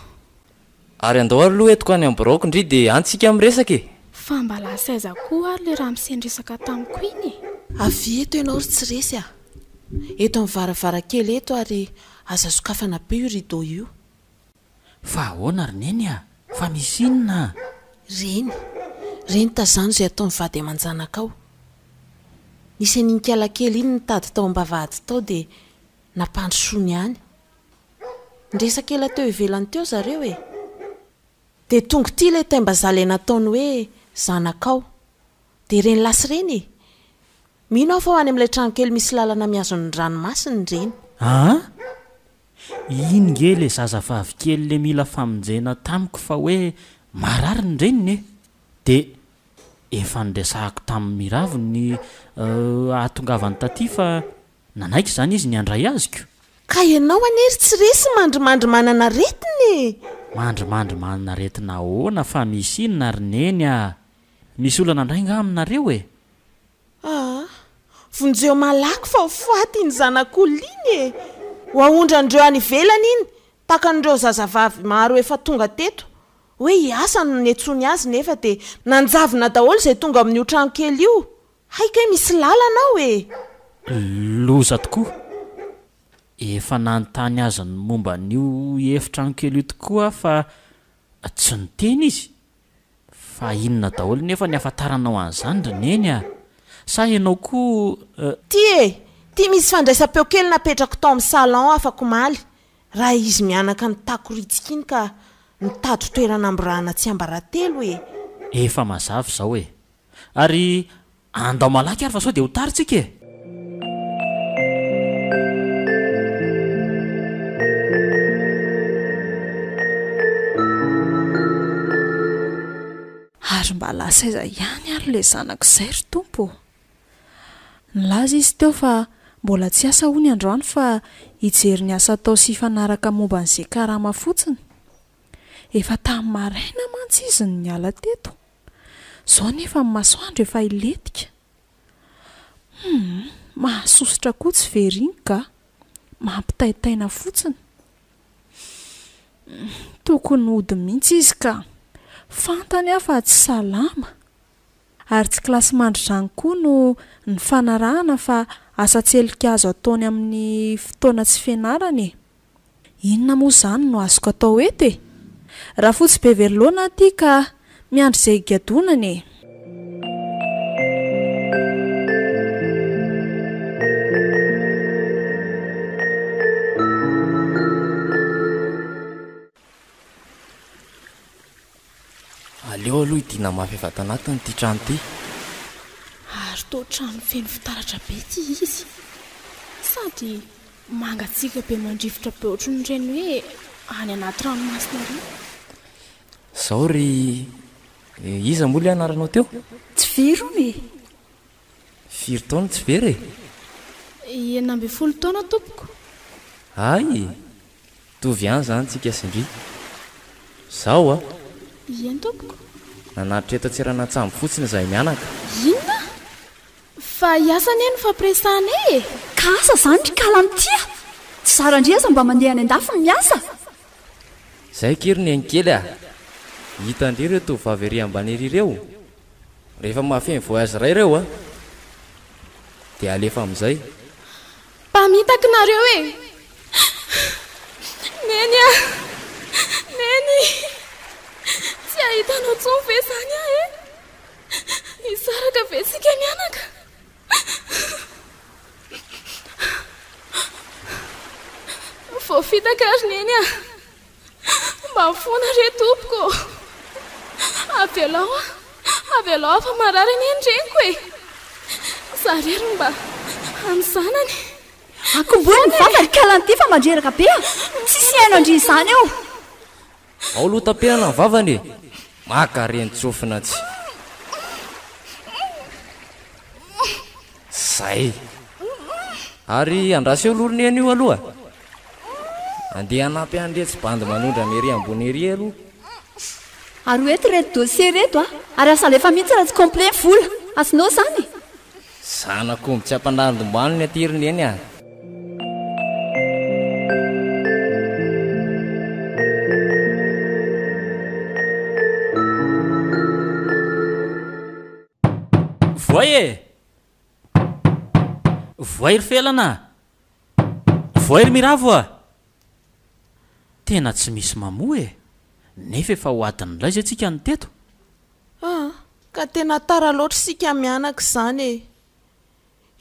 ary andao ary loha etoko any amin'ny boroko ndry dia antsika miresaka e fa mbala saiza koa ary le raha misendresaka tamiko iny avy eto ianao ry tsy resy a eto amin'ny varavarakely eto ary aza sokafana be io rideau io fa ahoana ry neny a fa misy inona reny tazano izay atao mivady aman-janaka ao nisy aninkala-kely iny nitady tao am-bavahady tao dia nampandrosony any ndresaka ela teo ivelany teo zareo e dia tonga ty ilay taimbazaly nataony hoe zanakao dia reny lasy reny e mino aho fa ho any amin'ilay trano kely misy lalana miazon'ny ranomasiny reny iny nge le zazavavy kely le mila famonjena tamiko fa hoe marary ny reniny e dia efa nidresahako tamin'ny miraviny ahatongavany taty fa nanaiky izany izy ny andray azoko ka ianao anery tsy resy mandrimandry manana retiny mandrimandry manana retina ahoana fa misy inona ry neny a misy olana andray nga aminareo e vonjeo malaky fa ho foaty iny zanak'olona iny e ho ahondrandreo any ivelany iny takan'ireo zazavavy maro efa tonga teto hoe hiasa no niantsony azy nefa dia nanjavina daholo izay tonga amin'ny otrano kely io haika hoe misy lalanao e loza tokoa efa nanontany azy ny momba n'io efitrano kely io tokoa fa tsy niteny izy fa inona daholo nefa ny afantaranao an'izany ry neny a sa ianao koa ty misy fandraisam-peo kely napetrako tao amin'ny salon afako maly raha izy mianaka ny takoritsika iny ka nitady toerana amborahana tsy ambaratelo e efa mazavy izao e ary andao malaky ary fa sao dia ho taritsika e ary mba lasaiza ihany ary le zanako izay ry tompo nylaza izy teo fa mbola tsy asa ho ny androany fa hijery ny asa tao sy fanaraka momba n'izay karama fotsiny efa tamin'ny maraina mantsy izy ny niala teto izao nefa ny masoandro efa iletika mahasosotra koa tsy veriny ka mampitaitaina fotsiny tokony hody mihitsy izy ka fantany aho fa tsy salama ary tsy kilasy mandro-drany koa no ny fanarahana fa asa tselika azo ataony amin'ny fotoana tsy fianarana e inona moa izany no azoko atao eto e raha fotsy be verilona aty ka miandry izay gadonana e aleo aloha idina mafy evata anatiny ity trano ity ary to trano feno fitaratra be ty izy sady mangatsika be mandrivotra be ohatry ny reny hoe any anaty ranomasina ry izao ry iza mola anaranao teo tsy verony e firy taona tsy very e 40 taona tompoko ay tovy ihany izany tsika sindry izao a eny tompoko nanatitra eto atsirana-tsambo fotsiny izahay mianaka inona fa hiasany eny fampiresana e ka asa izany ry kalantia tsy zarandry aza mba mandeha any an-dafiny miasa izay kiriny eny kely a hitandry ireo tovavy ery ambany ery ireo rehefa mahafeny voyage ray ireo a dia alefa amin'izay mpamitaka nareo e neny a neny tsy ahitanao tsony ve zany ah e hisaraka ve tsika mianaka voafitaka ary neny a mba mifona re tompoko avelao fa marary neny reniko e zarery mba an'zanany akomboa ny vava ry kalanty fa mandreraka be a tsisy haino andry izany eo ao loha tapenana ny vavany e maka reny tsofina tsy zay ary andraseo lorony an'io aloha andeha anampy an'ire tsy bandy manondra nyry ambony ery aloha ary oeto reto dossier reto ary asa lefa mihitsy raha tsy complet vola asinao zany zanakomby tsy ampandandombaniny atiriny eny a voay e voay ry felana voay ry miravo a tena tsy misy mamoa e nefa efa ho adiny lay zay atsika ny teto ka tena tara loatra sika mianaka izany e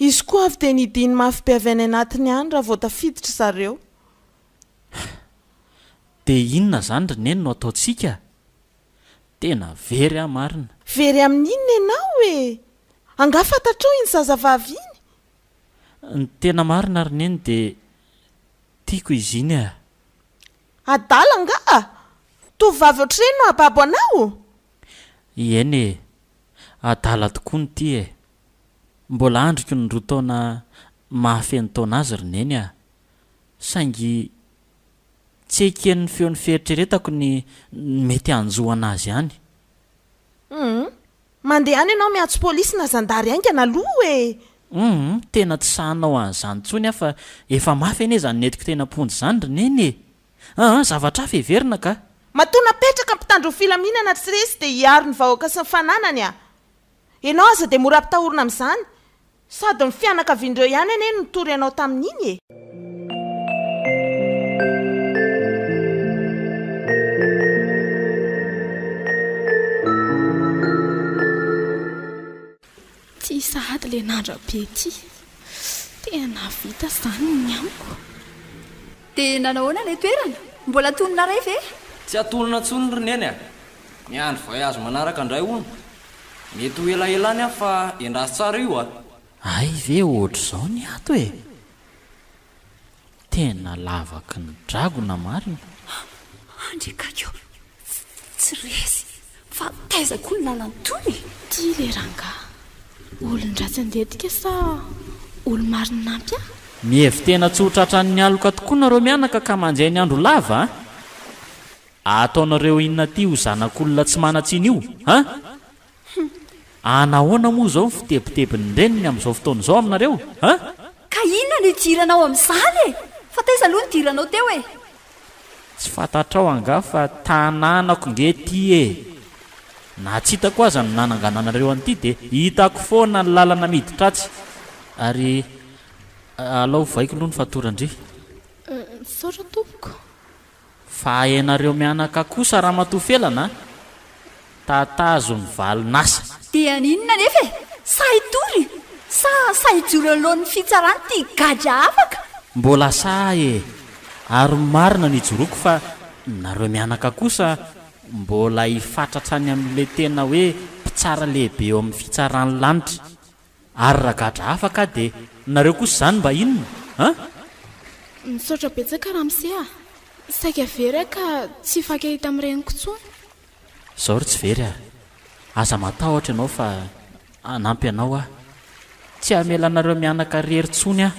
izy koa avy dia nidiny mafimpiavy any anatiny any raha vao tafiditra zareo dia inona zany ry neny no ataontsika tena very a marina very amin'inona ianao e anga fantatrao iny zazavavy iny ny tena marina ry neny dia tiako izy iny a adala nga tovavy ohatr'ireny no ababo anao eny e adala tokoa ny ty e mbola andriko ny roa taona mahafeny taona azy ry neny a saingy tsy eken'ny feon'ny fieritreretako ny mety anjoana azy ihany mandeha any ianao miatso polisy na zandary aingana aloha e tena tsy sahanao an'izany tsony afa efa mafy ane zany netiko tena ponjy zany ry neny e zavatra feverina ka matona petraka mpitandro filaminana tsy resy dia hiaro ny vahoaka sy ny fananany a ianao aza dia mora mpitahorina amin'izany sady ny fianakaviandreo ihany ane no tory ianao tamin'iny e ty sahady le nandrabe ty tena vita zany ny amiko dia nanahoana le toerana mbola tonona ray ve tsy atonona tsony ry neny a miandro voyage manaraka indray ono mety ho elaelany aho fa endrasy tsara io a ay ve ohatra izao ny ato e tena lavaky ny dragona marina andrekakeo tsy resy fa taizako ny lalany tony ty le ranga olon-dratsy andetika sa olo marina ampy a mihevy tena tsy ho tratran'ny aloka tokoa nareo mianaka ka manjay ny andro lava ataonareo inona ty ho zanak'olona tsy manatsiny io anahoana moa izao ny fitebitebiny reniny amin'izao fotoana izao aminareo ka inona ny diranao amin'izany e fa taiza aloha ny diranao teo e tsy fantatrao anga fa tanànako nge ty e na tsy hitako aza ny nanangananareo an'ity dia hitako foana ny lalana miditra atsy ary alao vaiko aloha ny fatorandry saotra tompoko fa hainareo mianaka kosa raha matofelana tatazo ny valonasa dia ninona nefa e sahitory sa sahijoro alohan'ny fitsarany ty gadra afaka mbola sa e ary marina ny joroko fa nareo mianaka kosa mbola hifatratrany amin'le tena hoe mpitsara lehibe eo amin'ny fitsarany lanitra ary raha gadra afaka dia nareo kosa izany mba inona misaotra betsaka raha mise a saika very ka tsy fakahita amin'ireniko tsony izao ry tsy very a aza matahotra ianao fa anampy anao a tsy hamelanareo mianaka rery tsony a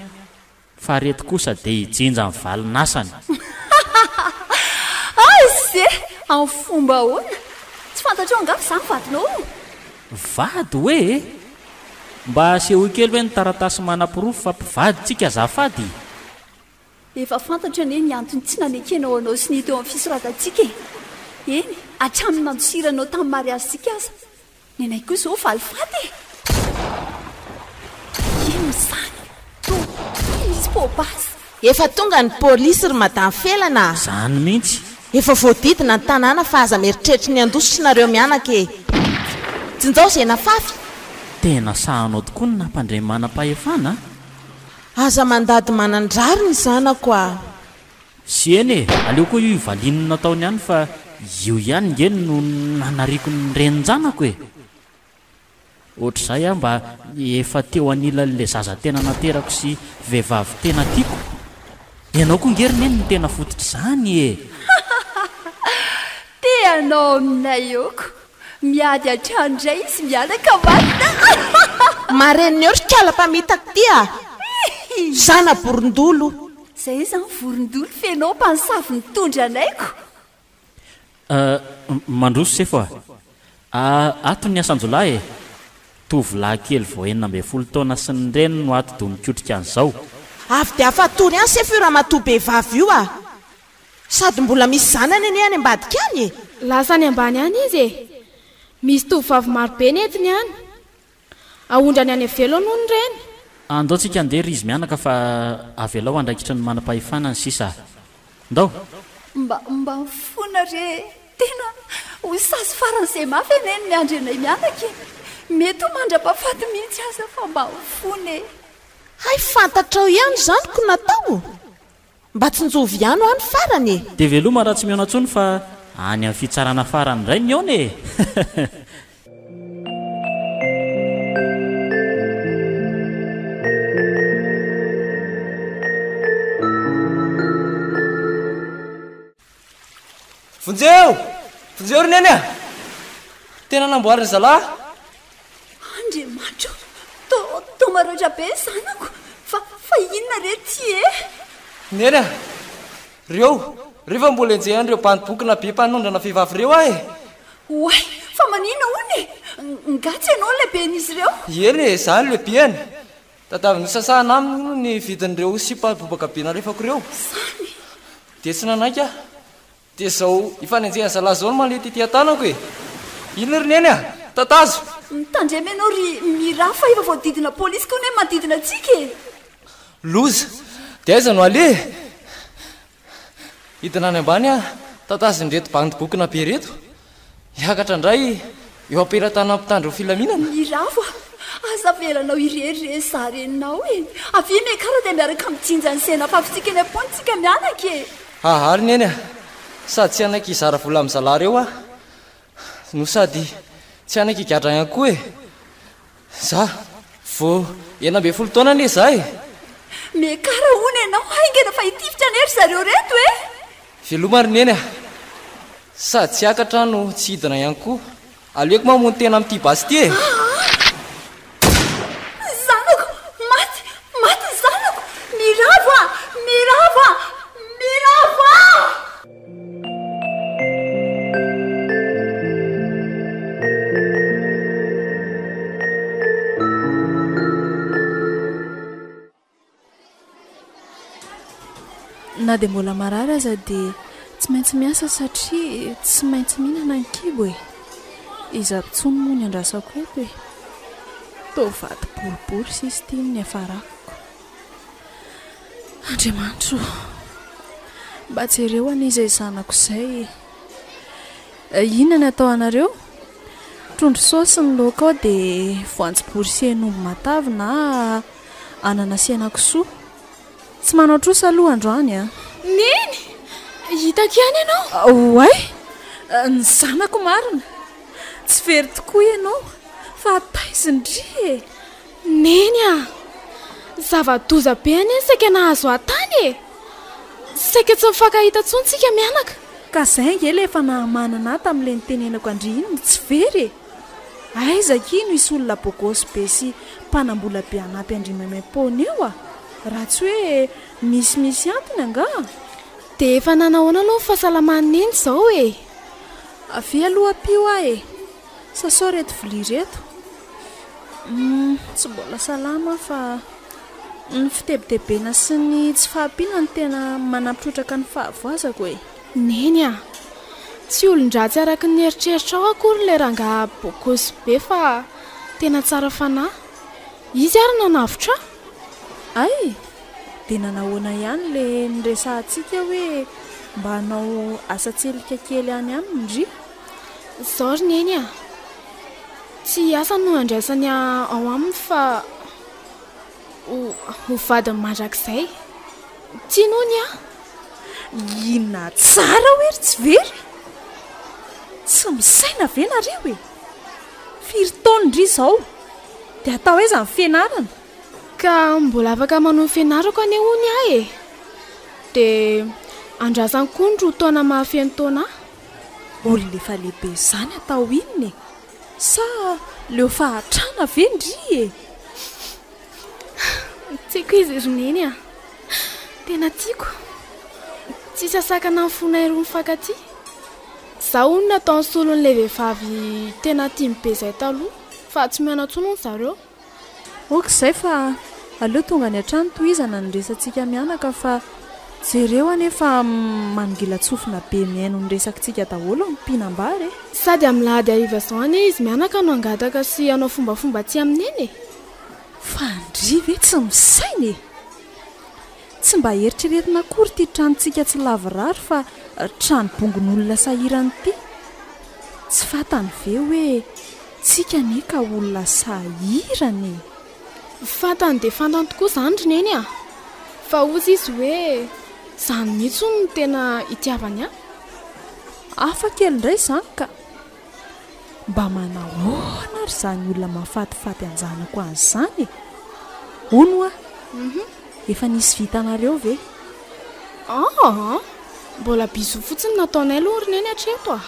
fa reto kosa dia hijinja ny valonasany aze amin'ny fomba hoana tsy fantatrao angafy izany vadinao vady hoe mba aseho kely hoe ny taratasy manam-pirofo fa mpivady tsika azafady efa fantatra ny ny antony tsy nanekenao anao sy ny teo amin'ny fisoratantsika e eny hatramin'ny mandosiranao tamin'ny mariazysika aza ny anay koa izao valifady ino izany misy pobasy efa tonga ny polisy ry madamy felana izany mihitsy efa voadidina ny tanàna fa aza meritreritry ny andositry nareo mianaka e tsinjao izay nafafy tena sahanao tokoa ny nampandray manam-pahefana aza mandady manandrary ny zanako a sy eny e aleo koa io ivalininy nataony ihany fa io ihany ngeny no nanariko ny renin-janako e ohatr'izay a mba efa teo anilan'le zaza tena naterako sy vehivavy tena tiako ianao koa ngeriny eny ny tena fototr' izany e teanao aminay eoko miady atrandray izy mianaka mata mareniny eo ry kala mpamitako ty a zana borondolo zay zany vorondolo fenao mpansavy nitondra anaiko mandroso sefa ato ny asanjolahy e tovolahy kely vao 19 taona sy ny reny no ato do mikotrika an'izao avy dia afatory any sefa io raha matoa-be vavy io a sady mbola misy zanany eny any ambadika any e lasa ny ambany any izy e misy tovavy marobe netiny any ahondrany any avelo noho ny reny andaontsika andery izy mianaka fa avelao andraikitra ny manam-pahefana ny sisa ndao mba mifona re tena ho sasy faran'izay mafy eneny miandry anay mianaka mety ho mandra-pahafaty mihitsy aza fa mba mifona e hay fantatrao ihany zany ko natao mba tsy njovy ihany ho any farany e dia veloma raha tsy miona ntsony fa any amin'ny fitsarana farany ray ny aona e vonjeo ry neny a tena namboariny zalahy andriamanitro tomaroatra be zanako fa inona re ty e neny a reo rehefa mbola enjehany reo mpaniboky na be mpanondrana vehivavy reo ah e oay fa manina hony ngatsy ianao lehiben'izy ireo eny e zany lehibeany tadavy nysasahana aminy ny vidin'ireo sympabobaka be narefako reo zany dia tsy nanaiky a dia zao ifanenjehany zalahy zao no malety ity an-tanako e inona ry neny a tatazo mitandremy ianao ry miraha fa efa voadidina polisy ka hoe manodidina atsika e loza dia aiza no ale hidina any ambany a tatazo ny reto bandibokyna be reto hiakatra indray eo amperatana ampitandreo filaminana miravo aza velanao irerire za reninao e avy mekara dia miaraka mijinja ny sena fafitsika eny amponitsika mianaka e ahary neny a sady tsy anaiky hizara vola amin'ny zalahy reo a no sady tsy anaiky higadra ihany koa e za vo 19 taona ane za e mekara hony ianao haingana fa hitifitra anery zareo reto e veloma ry neny a sady tsy akatra no tsy hidina ihany koa aleoko mamony tena amin'ity basy ty e zanako maty zanako miravo a na dia mbola marary aza dia tsy maintsy miasa satria tsy maintsy mihinana ny kibo e iza-pitsony moa ny andrasako eto e tovaty boribory sisy tiany ny afarakiko andriamanitro mba jereo an'izay zanako izay inona ny atao anareo trondro saosy ny laoka ao dia voanjobory sy henombo matavy na anana sy henan-kisoa tsy manao trosa aloha androany a neny hitako ihany ianao oay ny zanako marina tsy very tokoa ianao fa ataizindry e neny a zava-doza be any eny saika nahazo atany e saika tsy mifankahita tsontsika mianaka ka zay ngely efa nahamanana tamin'ilay nitenenako andriiny tsy very e aizakino isy olona bogosy be sy mpanambola be anampy andrimamam-pona eo a raha tsy hoe misy antony anga dia efa nanahoana aloha fahasalamany eny izao e avy aloha pio ah e sasao reto vilia reto tsy mbola salama fa ny fitebitebena sy ny tsy fahampiana ny tena manampitrotraka ny fahavoazako e neny a tsy olon-dratsy araka ny eritreritra ao akory ilay rangahy bogosy be fa tena tsara fanahy izy ary nanavotra ay dia nanahoana ihany la nyresantsika hoe mba hanao asa tselika kely any aminy ndry izao ry neny a tsy asa no andraisany ao aminy fa ho vadiny mandrakizay tianony a inona tsara hoe ry tsy very tsy misaina ve nareo e firy taona ndry izao dia atao hoe za ny fianarana ka mbola afaka manao fianarako ane hony ah e dia andrasany koa ny roa taona mahafeno taona olona efa lehibe izany atao inona e sa leo fahatrana ve ndry e Tiako izy roneny a. Tena tiako. Tsisy asakana ny fonay roa mifankaty. Zaho hono nataony solon'ilay vehivavy tena tia mibe izay taloha fa tsy mianatsono ny zareo. Okizay fa aleo tonga ny an-trano tohizana ny resantsika mianaka fa jereo anefa manongila tsofina be miaino ny resakintsika daholo ny mpinambary. Sady amin'ny lahady hariva izao anie izy mianaka no angataka sy anao fombafomba tsy amin'eny e. Fandry ve tsy misainy e? Tsy mba eritreretina akory ty tranontsika tsy lavirary fa trano bongon'olona sahirany ty. Tsy fatany ve hoe tsika ne ka olona sahirany? Fantany dia fantany tokoa izany roneny a. Fa ozy izy hoe izany mihitsy no tena itiavany a. Hafa kely indray izany ka mba manahoana ary izany olona mahafatifaty anjanako an'izany e. Ono a? Efa nisy vitanareo ve? Mbola biso fotsiny nataonay aloha roneny hatreto a.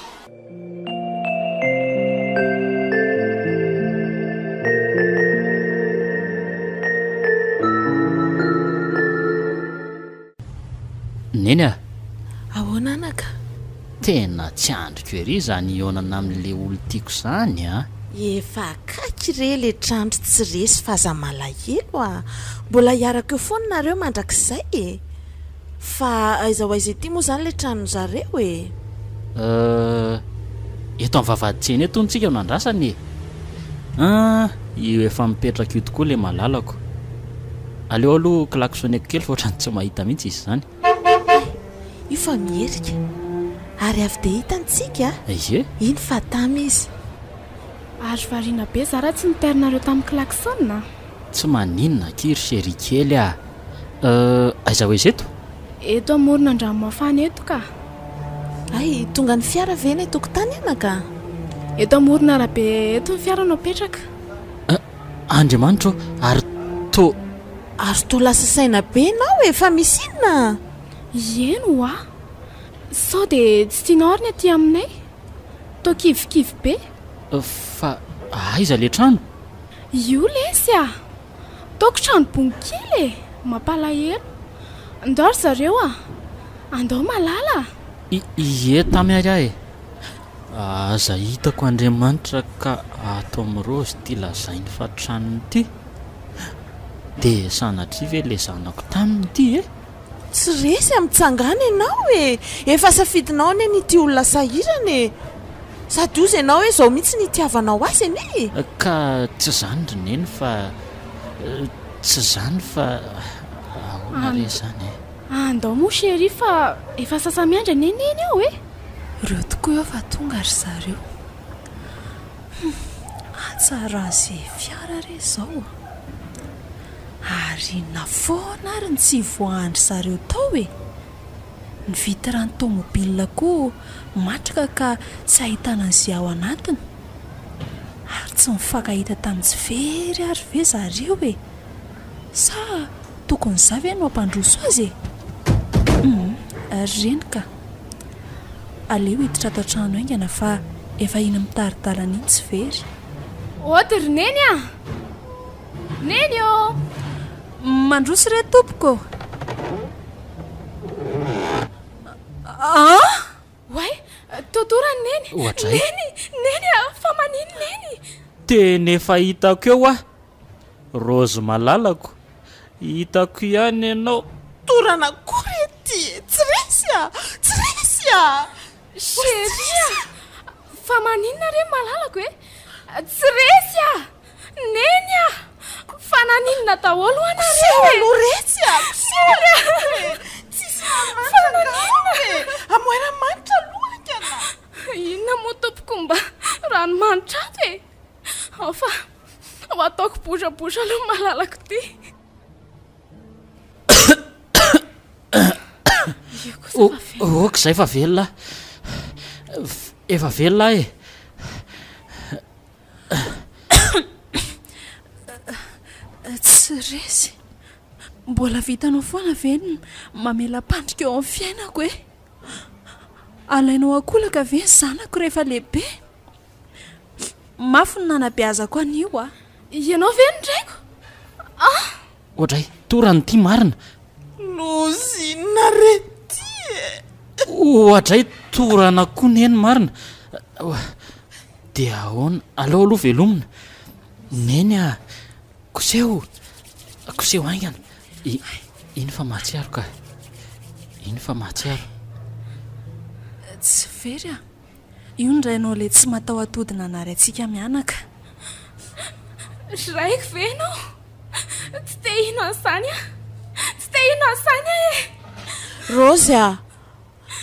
Neny a? Ahoana anaka? Tena tsy andriko ery izany ionana amin'ilay olo tiako izany a. Efa akakire le trandro tsy resy faza malahelo a. Mbola hiaraka eo foana nareo mandrakizay e. Fa aiza ho aiza ity moa izany le trano zareo e. Eto amin'ny vavahady-tsena eto ntsika no andrasany e. Io efa mipetraka io tokoa le malalako. Aleo aloha klaksoneko kely fa ohatrany tsy mahita mihitsy izy izany. Io fa mierika. Ary avy dia hitantsika. Ie. Iny fatamy izy. Azo variana be zara tsy niterinareo tamin'ny klaksona. Tsy maninona kiry chéri kely a. Aiza ho izy eto? Eto amorona an-dranomafana eto ka. Ay, tonga ny fiara ve ny tokotany anaka? Eto amorona arabe eto ny fiara no apetraka. Andriamanitro ary to lasa saina be ianao e, fa misy inona? Eno a. Sao dia tsy tianao ary ny aty aminay. Tao kivikivy be. Fa aiza le trano? Io lesy a. Taoko trano bonikely e. Mampalahelo. Andao zareo a. Andao malala. Ie tamy ary e. Aza hitako Andriamanitra ka ato amin'ny Rose ty lazainy fa tranony ty. Dia sanatria ve le zanako taminy ty e? Tsy resy amitsangana ianao e. Efa safidinao ane n'ity olona sahirana e. Sady ozy ianao hoe izao mihitsy nitiavanao azy anie. Ka tsy zany roneny fa tsy zany fa ahoana re zany e. Andao moa chéri fa efa sasamiandra neneny eo e. Reo tokoa eo fa tonga ry zareo. Atsara izay fiara re izao. Ary nafoana ary ny tsy voahandry zareo tao e. Ny vitrany tômôbilina koa matraka ka tsy ahitana an'izay ao anatiny. Ary tsy mifankahita tamin'ny very ary ve zareo e. Sa tokony zavy no ampandroso azy e. Reny ka. Aleo hiditra ato an-trano aingana fa efa iny mitaridalana iny tsy very. Ody roneny a. Neny o. Mandroso re tompoko. Way, totora neny. Ohatray. Neny a, fa manino neny. Tena efa hitako eo a. Rose malalako. Hitako ihany ianao. Torana kory ety. Tsy resy a. Tsy resy a. Chéri a. Fa maninona re malalako e. Tsy resy a. Neny a. Fa naninona daholo anareo e. Olo resy a. Tsisy namanitra e. Amoera manitra lohaka na. Inona moa tompoko mba ranomanitra ato e. Fa ho ataoko bosabosa aloha malalako ty. Okizay fa velona. Efa velona e. Tsy resy. Mbola vitanao foana ve mamela pandrika eo amin'ny fiainako e. Alainao akolaka ve ny zanako rehefa lehibe. Mafy ny nanabeazako an'io a. Ianao ve ny draiko? ohatray torany ity marina lozina rety ohatray torana koa neny marina dia ahoana aleo aloha velomina neny a koseho aingana iny fa mahatsiaro ka iny fa mahatsiaro tsy very a io ndraynao le tsy matao atodina anary antsika mianaka raiko ve enao tsy te hino an'izany a tsy te hino an'izany a e rosy a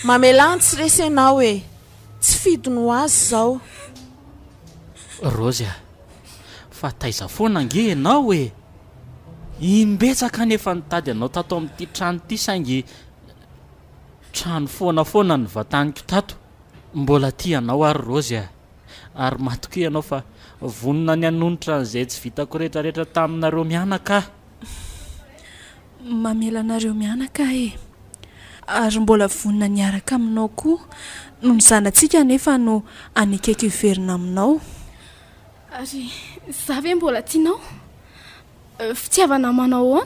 mamelany tsy resenao e tsy fidino azy zao rosy a fa taiza foana ange ianao e imbetsaka nefa nitady anao tato amin'ity trano ity saingy trano foanafoana ny vataniko tato mbola ty anao ary rosy a ary matoky ianao fa vonona ny anonitra n'izay tsy vitako rehetrarehetra taminareo mianaka mamelanareo mianaka e ary mbola vonina niaraka aminao koa no ny zanantsika nefa no anekeko iverina aminao ary za ve mbola tianao fitiavana manao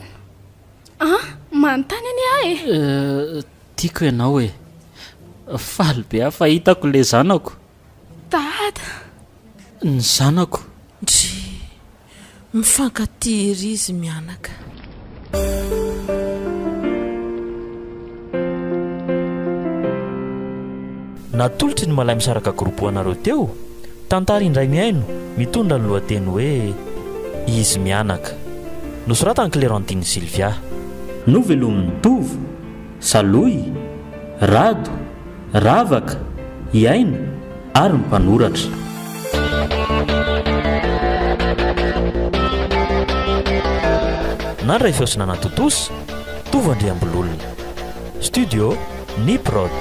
ahoana manontany any ah e tiako ianao e faly be afa hitako le zanako dada ny zanako ndry mifankaty izy mianaka natolotry ny malay misaraka groupe anareo teo tantara indray miaino mitondra ny lohateny hoe izy mianaka nosoratany Clémentine Sylvia novelomin'ny tovo saloy rado ravaka iaina ary ny mpanoratra nandray feosinana totosa tovo andriambololona studio Niprod